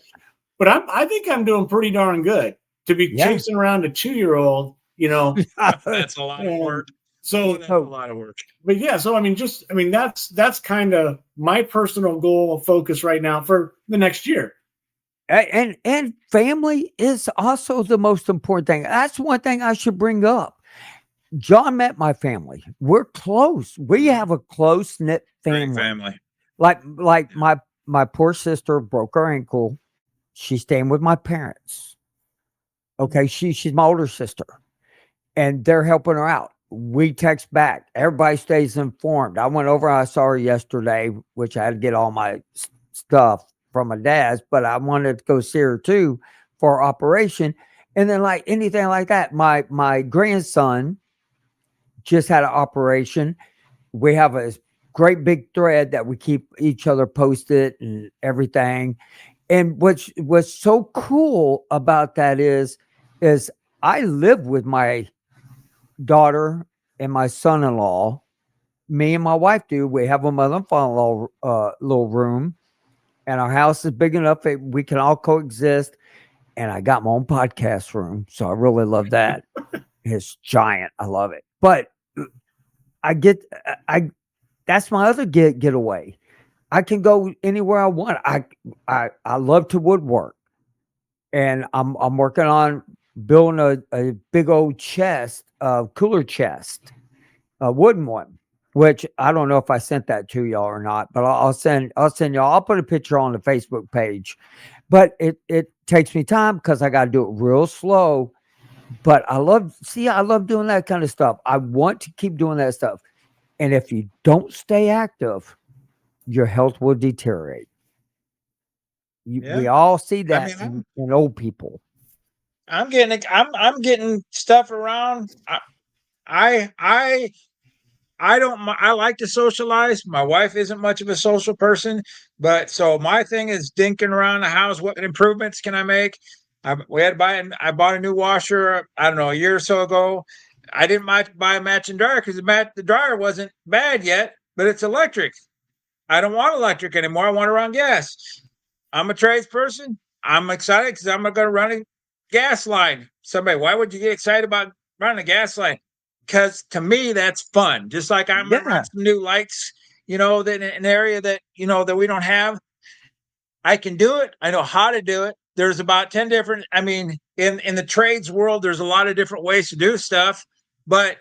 But I think I'm doing pretty darn good to be Yeah. chasing around a 2-year-old. That's a lot of work. So That's a lot of work. but yeah, so that's kind of my personal goal focus right now for the next year. And family is also the most important thing. That's one thing I should bring up. John met my family. We're close. We have a close knit Great family. family. Like my poor sister broke her ankle. She's staying with my parents. Okay, she's my older sister, and they're helping her out. We text back. Everybody stays informed. I went over. I saw her yesterday, which I had to get all my stuff from my dad's, but I wanted to go see her too for operation. And then, like anything like that, my grandson just had an operation. We have a great big thread that we keep each other posted and everything. And what's so cool about that is I live with my daughter and my son-in-law. Me and my wife do. We have a mother and father-in-law little room, and our house is big enough that we can all coexist. And I got my own podcast room, so I really love that. It's giant. I love it. But I that's my other getaway. I can go anywhere I want. I love to woodwork, and I'm working on building a big old chest, cooler chest, a wooden one. Which I don't know if I sent that to y'all or not, but I'll send y'all. I'll put a picture on the Facebook page. But it takes me time because I got to do it real slow. But I love doing that kind of stuff. I want to keep doing that stuff. And if you don't stay active, your health will deteriorate. We all see that in old people. I'm getting stuff around. I like to socialize. My wife isn't much of a social person, but so my thing is dinking around the house. What improvements can I make? I bought a new washer, I don't know, a year or so ago. I didn't buy a matching dryer because the dryer wasn't bad yet, but it's electric. I don't want electric anymore. I want to run gas. I'm a tradesperson. I'm excited because I'm going to run a gas line. Somebody, why would you get excited about running a gas line? Because to me, that's fun. Just like I'm going to run some new lights, that in an area that, that we don't have. I can do it. I know how to do it. There's about 10 different, in the trades world, there's a lot of different ways to do stuff, but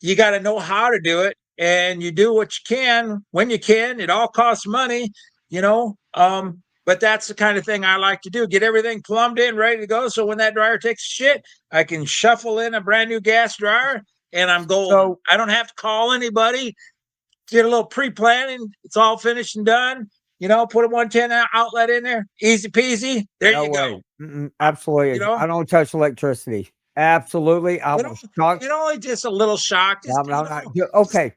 you got to know how to do it. And you do what you can when you can. It all costs money, but that's the kind of thing I like to do. Get everything plumbed in, ready to go. So when that dryer takes shit, I can shuffle in a brand new gas dryer and I'm golden. So, I don't have to call anybody. Get a little pre-planning. It's all finished and done. Put a 110 outlet in there. Easy peasy. There you go. Absolutely. I don't touch electricity. Absolutely. I was shocked. Only just a little shocked. Okay.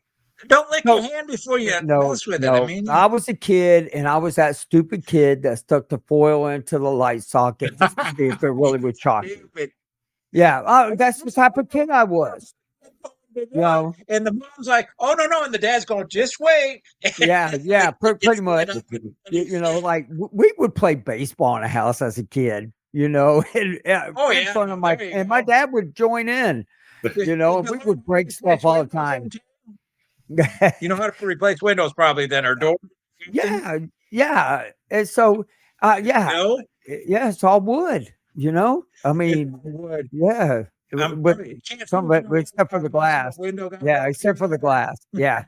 Don't lick No, your hand before you no, mess with it. no. I mean, I was a kid, and I was that stupid kid that stuck the foil into the light socket just to see if it really would shock you. stupid. Yeah, that's the type of kid I was. You know, And the mom's like, "Oh no!" And the dad's going, "Just wait." yeah, pretty much. You know, like we would play baseball in the house as a kid. You know, and Oh, in yeah. front of my There you and my go. dad would join in. You know, and we would break stuff all the time. You know how to replace windows, probably then, or doors. Yeah. And so, yeah, No, it's all wood. You know, I mean, wood. yeah, with some of it, except for the glass. Yeah, except for the glass. Yeah,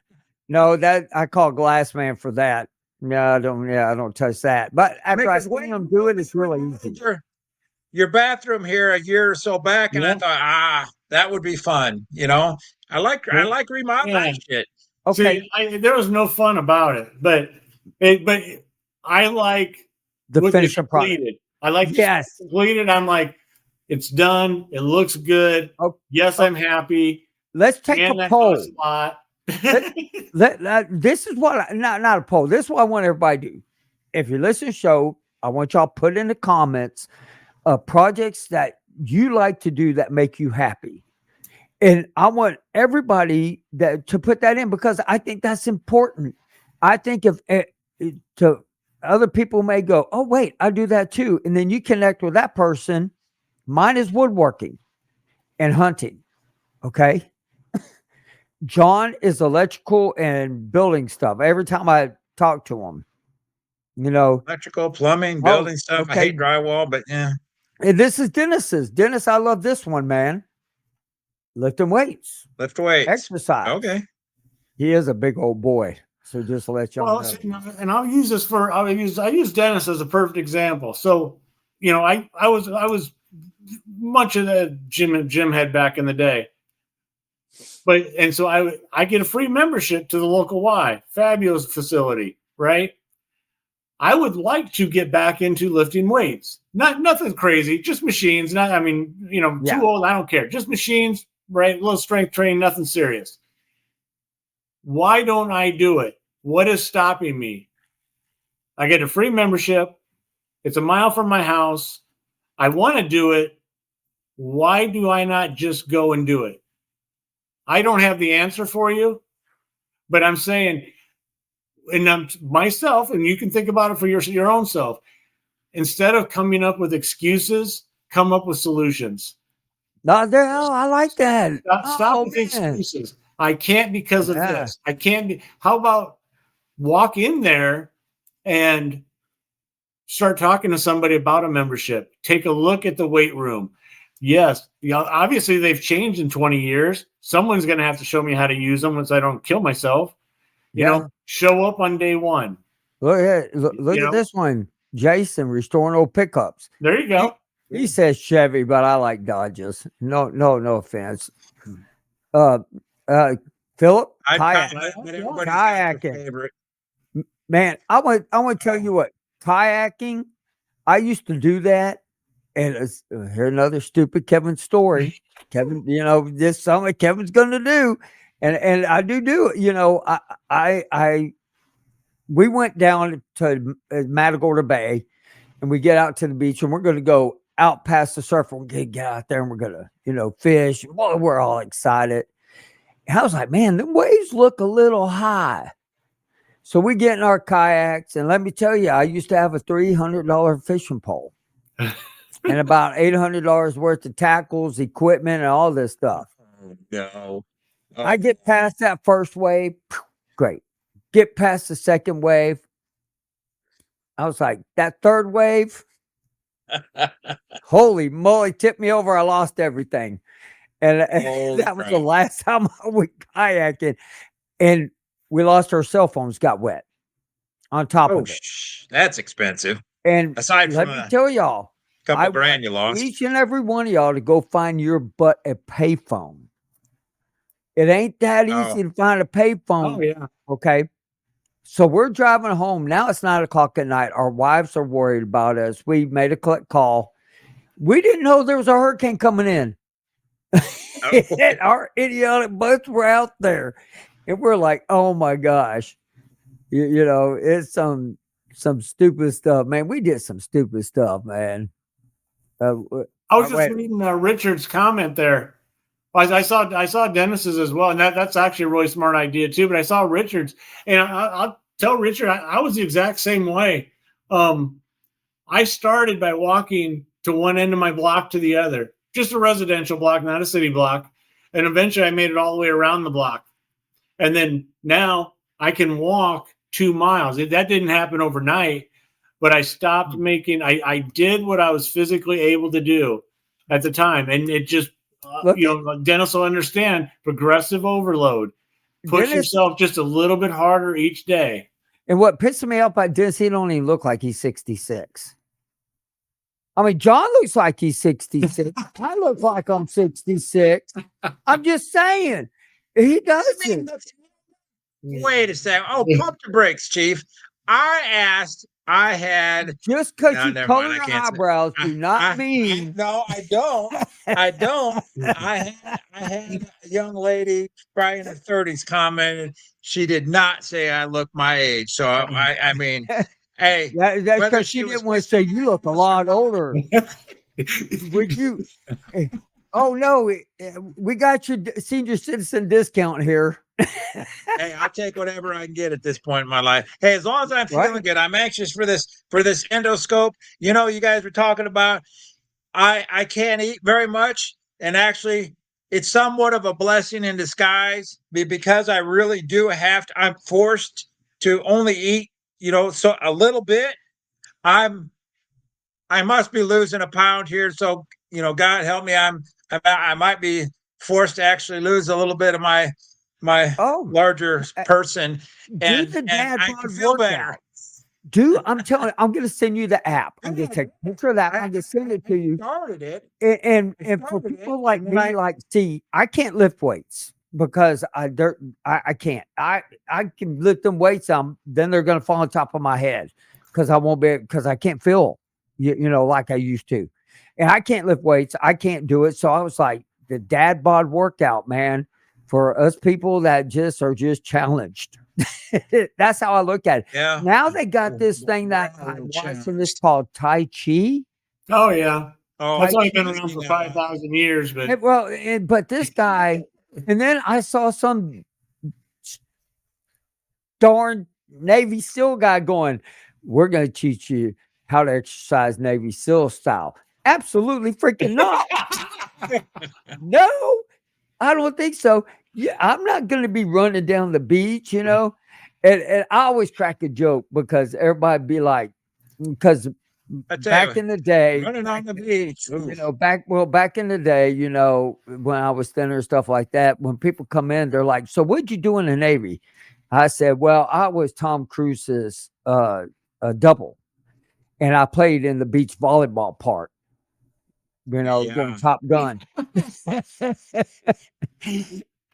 no, that I call glass man for that. Yeah, I don't. Yeah, I don't touch that. But after I see them do it, it's really easy. Your bathroom here a year or so back, and I Yeah. thought, that would be fun. You know, I like remodeling shit. Okay, See, there was no fun about it, but I like the what finished you product. completed. I like Yes. completed. I'm like, it's done. It looks good. Oh, Yes, I'm happy. let's take And a that poll. costs a lot. This is what not a poll. This is what I want everybody to do. If you listen to the show, I want y'all put in the comments projects that you like to do that make you happy. And I want everybody to put that in because I think that's important. I think if to other people may go, oh wait, I do that too, and then you connect with that person. Mine is woodworking and hunting. Okay. John is electrical and building stuff. Every time I talk to him, you know, Electrical, plumbing, building stuff. I hate drywall, but yeah. And this is Dennis's. Dennis, I love this one, man. Lifting weights. Lift weights. Exercise. Okay. He is a big old boy. So just to let y'all know. And I'll use this I use Dennis as a perfect example. So, you know, I was much of the gym head back in the day. And so I get a free membership to the local Y, fabulous facility, right? I would like to get back into lifting weights. Nothing crazy, just machines. Too old, I don't care. Just machines, right? A little strength training, nothing serious. Why don't I do it? What is stopping me? I get a free membership. It's a mile from my house. I want to do it. Why do I not just go and do it? I don't have the answer for you, but I'm saying, and I'm myself, and you can think about it for your own self. Instead of coming up with excuses, come up with solutions. I like that. Stop with excuses. I can't because of this. I can't be. How about walk in there and start talking to somebody about a membership? Take a look at the weight room. Yes, obviously they've changed in 20 years. Someone's going to have to show me how to use them once I don't kill myself. You know, show up on day one. Look at this one. Jason restoring old pickups. There you go. He says Chevy, but I like Dodges. No offense. Philip, kayaking. Man, I want to tell you what, kayaking, I used to do that. And here's another stupid Kevin story. Kevin, this is something Kevin's going to do. And I do it. We went down to Matagorda Bay and we get out to the beach and we're going to go out past the surf. We're going to get out there and we're going to, fish. Well, we're all excited. And I was like, man, the waves look a little high. So we get in our kayaks. And let me tell you, I used to have a $300 fishing pole and about $800 worth of tackles, equipment, and all this stuff. No. I get past that first wave. Great. Get past the second wave. I was like, that third wave, holy moly, tipped me over. I lost everything. And that was the last time I went kayaking. And we lost our cell phones, got wet on top of it. That's expensive. And aside from let me tell y'all, couple grand you lost. Each and every one of y'all to go find your butt a payphone. It ain't that easy to find a payphone. Oh, yeah. Okay. So we're driving home. Now it's 9:00 at night. Our wives are worried about us. We made a call. We didn't know there was a hurricane coming in. Our idiotic butts were out there. and we're like, oh my gosh, you know, it's some stupid stuff, man. We did some stupid stuff, man. I was just Wait, reading Richard's comment there. I saw Dennis's as well, and that's actually a really smart idea too. But I saw Richard's, and I'll tell Richard I was the exact same way. I started by walking to one end of my block to the other, just a residential block, not a city block, and eventually I made it all the way around the block. And then now I can walk 2 miles. That didn't happen overnight, but I stopped making. I did what I was physically able to do at the time, and it just look, Dennis will understand progressive overload. Push Dennis, yourself just a little bit harder each day. and what pissed me off about Dennis, he don't even look like he's 66. I mean, John looks like he's 66. I look like I'm 66. I'm just saying. He doesn't. Wait a second. Oh, pump the brakes, Chief. I had Just because No, you never color mind, I your can't say- eyebrows do not mean. no, I don't. I don't. I had a young lady, probably in her 30s, commented. She did not say I look my age. So I mean, hey, That's whether because she she was didn't want to say you look a lot older. Would you? Oh no, we got your senior citizen discount here. hey, I'll take whatever I can get at this point in my life. Hey, as long as I'm feeling Right. good, I'm anxious for this endoscope. You know, you guys were talking about I can't eat very much, and actually it's somewhat of a blessing in disguise because I really do have to. I'm forced to only eat, so a little bit. I must be losing a pound here, so God help me. I might be forced to actually lose a little bit of my Oh, larger person, do the and dad I bod can feel better. workout. I'm telling you, I'm going to send you the app. I'm going to take a picture of that. I'm going to send it to you. Started it. And for people like me, like, see, I can't lift weights because I can't. I can lift them weights. Then they're going to fall on top of my head because I can't feel, like I used to, and I can't lift weights. I can't do it. So I was like, the dad bod workout, man, for us people that are just challenged. That's how I look at it. Yeah. Now they got this thing that I'm watching. This called Tai Chi. Oh yeah. Oh, That's only I been around for 5,000 years, but But this guy, and then I saw some darn Navy SEAL guy going, we're going to teach you how to exercise Navy SEAL style. Absolutely freaking not. No, I don't think so. Yeah, I'm not going to be running down the beach, And I always crack a joke because everybody be like, because back in the day, running on the beach. back in the day, when I was thinner and stuff like that, when people come in, they're like, so what'd you do in the Navy? I said, well, I was Tom Cruise's double, and I played in the beach volleyball part, doing Top Gun.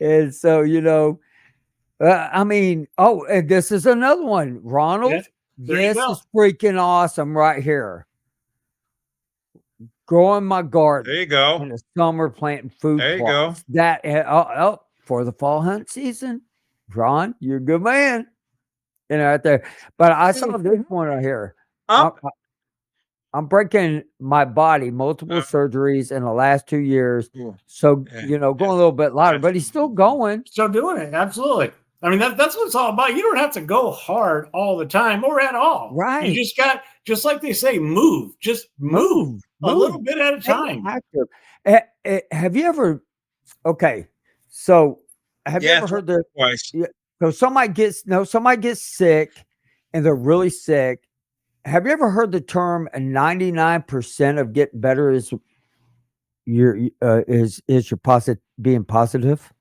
And so, I mean, and this is another one, Ronald. Yeah, there you This go. is freaking awesome right here. Growing my garden. There you go. In the summer, planting food There you plots. go. That for the fall hunt season, Ron, you're a good man. Right there. But I saw this one right here. Up. I'm breaking my body, multiple surgeries in the last 2 years. So, going a little bit lighter, but he's still going. Still doing it. Absolutely. I mean, that's what it's all about. You don't have to go hard all the time or at all. Right. You just got, just like they say, move. Just move. A little bit at a time. Have you ever? Okay, so have you ever heard the? Twice. So somebody gets sick, and they're really sick. Have you ever heard the term 99% of getting better is your being positive?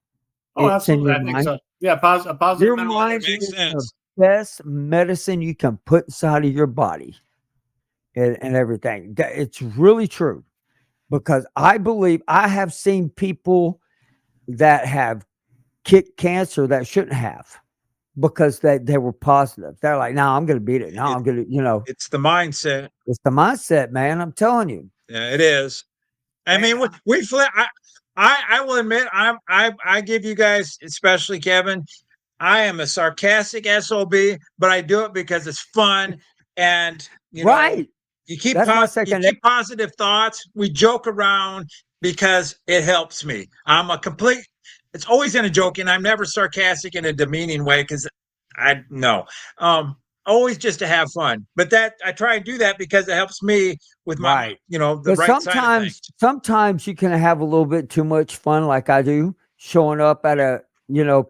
Oh, It's in absolutely. your I think mind. so. Yeah, a positive Your mental mind attitude. is the best medicine you can put inside of your body, and everything. It's really true, because I believe I have seen people that have kicked cancer that shouldn't have, because they were positive. They're like, no, I'm going to beat it. No, I'm going to, It's the mindset. it's the mindset, man. I'm telling you. Yeah, it is. I mean, we flip. I will admit, I give you guys, especially Kevin, I am a sarcastic SOB, but I do it because it's fun. And, Right. you keep That's my you second. keep positive thoughts. We joke around because it helps me. It's always in a joking. I'm never sarcastic in a demeaning way because I no. Always just to have fun. But that I try and do that because it helps me with my, Right. the But right side of things. sometimes you can have a little bit too much fun, like I do, showing up at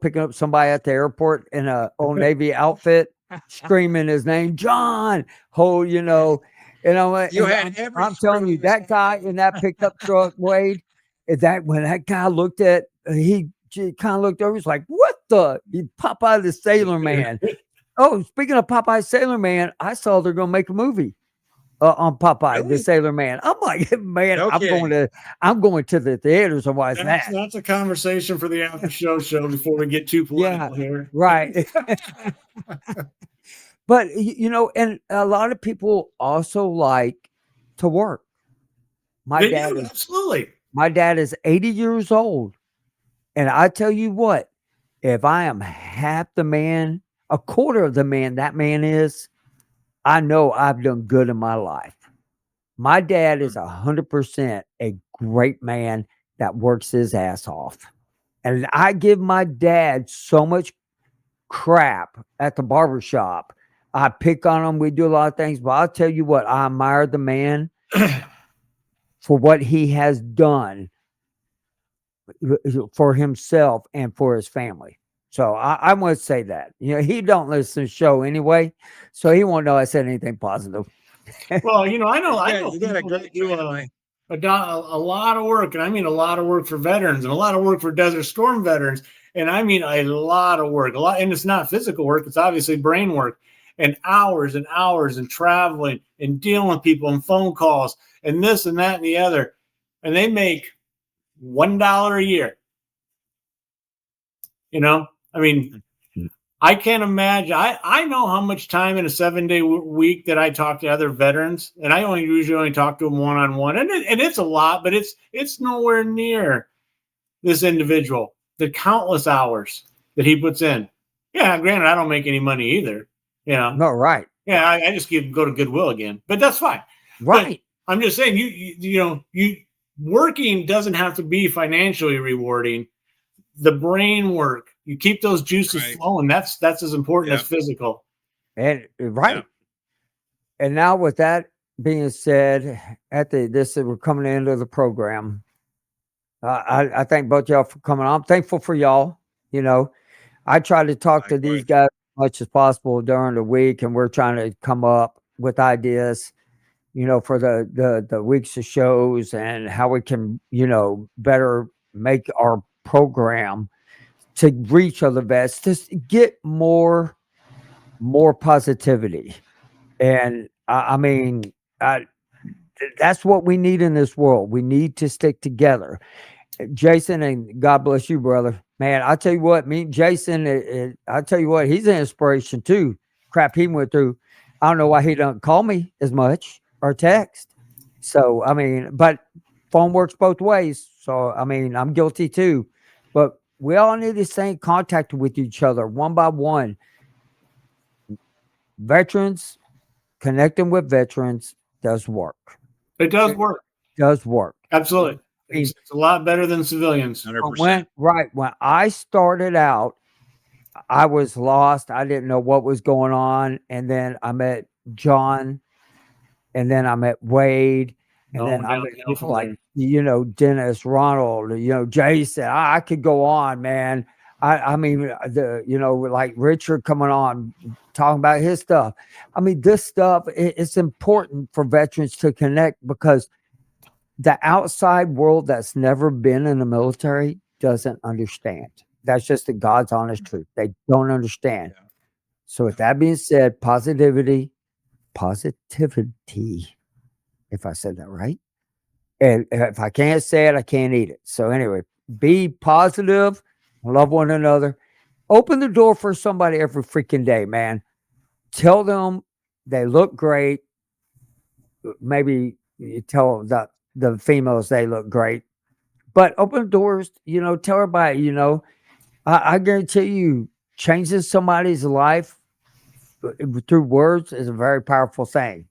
picking up somebody at the airport in a Old Navy outfit, screaming his name, John. And You had every I'm telling you, that guy in that pickup truck, Wade, is that when that guy looked at, he kind of looked over, he's like, "What the?" He Popeye the Sailor Man. Oh, speaking of Popeye Sailor Man, I saw they're gonna make a movie on Popeye the Really? Sailor Man. I'm like, man, No kidding. I'm going to the theaters and watch that. That's a conversation for the after show before we get too Yeah, political here. right. But and a lot of people also like to work. My They dad do, is absolutely. my dad is 80 years old, and I tell you what, if I am half the man, a quarter of the man that man is, I know I've done good in my life. My dad is 100% a great man that works his ass off. And I give my dad so much crap at the barbershop. I pick on him. We do a lot of things, but I'll tell you what, I admire the man for what he has done for himself and for his family. So I want to say that. He don't listen to the show anyway, so he won't know I said anything positive. Well, I know You got a people that great do family. a lot of work, and I mean a lot of work for veterans and a lot of work for Desert Storm veterans, and I mean a lot of work, and it's not physical work; it's obviously brain work, and hours and traveling and dealing with people and phone calls and this and that and the other, and they make $1 a year. I mean, I can't imagine. I know how much time in a 7-day week that I talk to other veterans, and I usually only talk to them one-on-one, and it's a lot, but it's nowhere near this individual. The countless hours that he puts in. Yeah, granted, I don't make any money either. No, right. Yeah, I just go to Goodwill again, but that's fine. Right. But I'm just saying, you working doesn't have to be financially rewarding. The brain work, you keep those juices flowing. That's as important as physical. And right. And now with that being said, we're coming to the end of the program. I thank both y'all for coming on. I'm thankful for y'all. I try to talk to these guys as much as possible during the week, and we're trying to come up with ideas, for the weeks of shows and how we can, better make our program to reach other vets, to get more positivity. And I mean, that's what we need in this world. We need to stick together. Jason, and God bless you, brother. Man, I tell you what, me and Jason, I tell you what, he's an inspiration too. Crap he went through. I don't know why he doesn't call me as much or text. So, I mean, but phone works both ways. So, I mean, I'm guilty too. But we all need to stay in contact with each other one by one. Veterans, connecting with veterans does work. It does work. Does work. Absolutely. It's a lot better than civilians. 100%. When I started out, I was lost. I didn't know what was going on. And then I met John, and then I met Wade, and then I met people like, Dennis, Ronald, Jason. I could go on, man. I mean, like Richard coming on, talking about his stuff. I mean, this stuff, it's important for veterans to connect, because the outside world that's never been in the military doesn't understand. That's just the God's honest truth. They don't understand. Yeah. So with that being said, positivity, if I said that right. And if I can't say it, I can't eat it. So anyway, be positive, love one another. Open the door for somebody every freaking day, man. Tell them they look great. Maybe you tell the females they look great. But open doors, tell everybody, I guarantee you, changing somebody's life through words is a very powerful thing.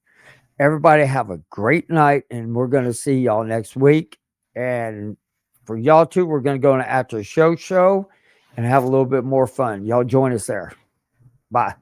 Everybody have a great night, and we're going to see y'all next week. And for y'all too, we're going to go on an after show and have a little bit more fun. Y'all join us there. Bye.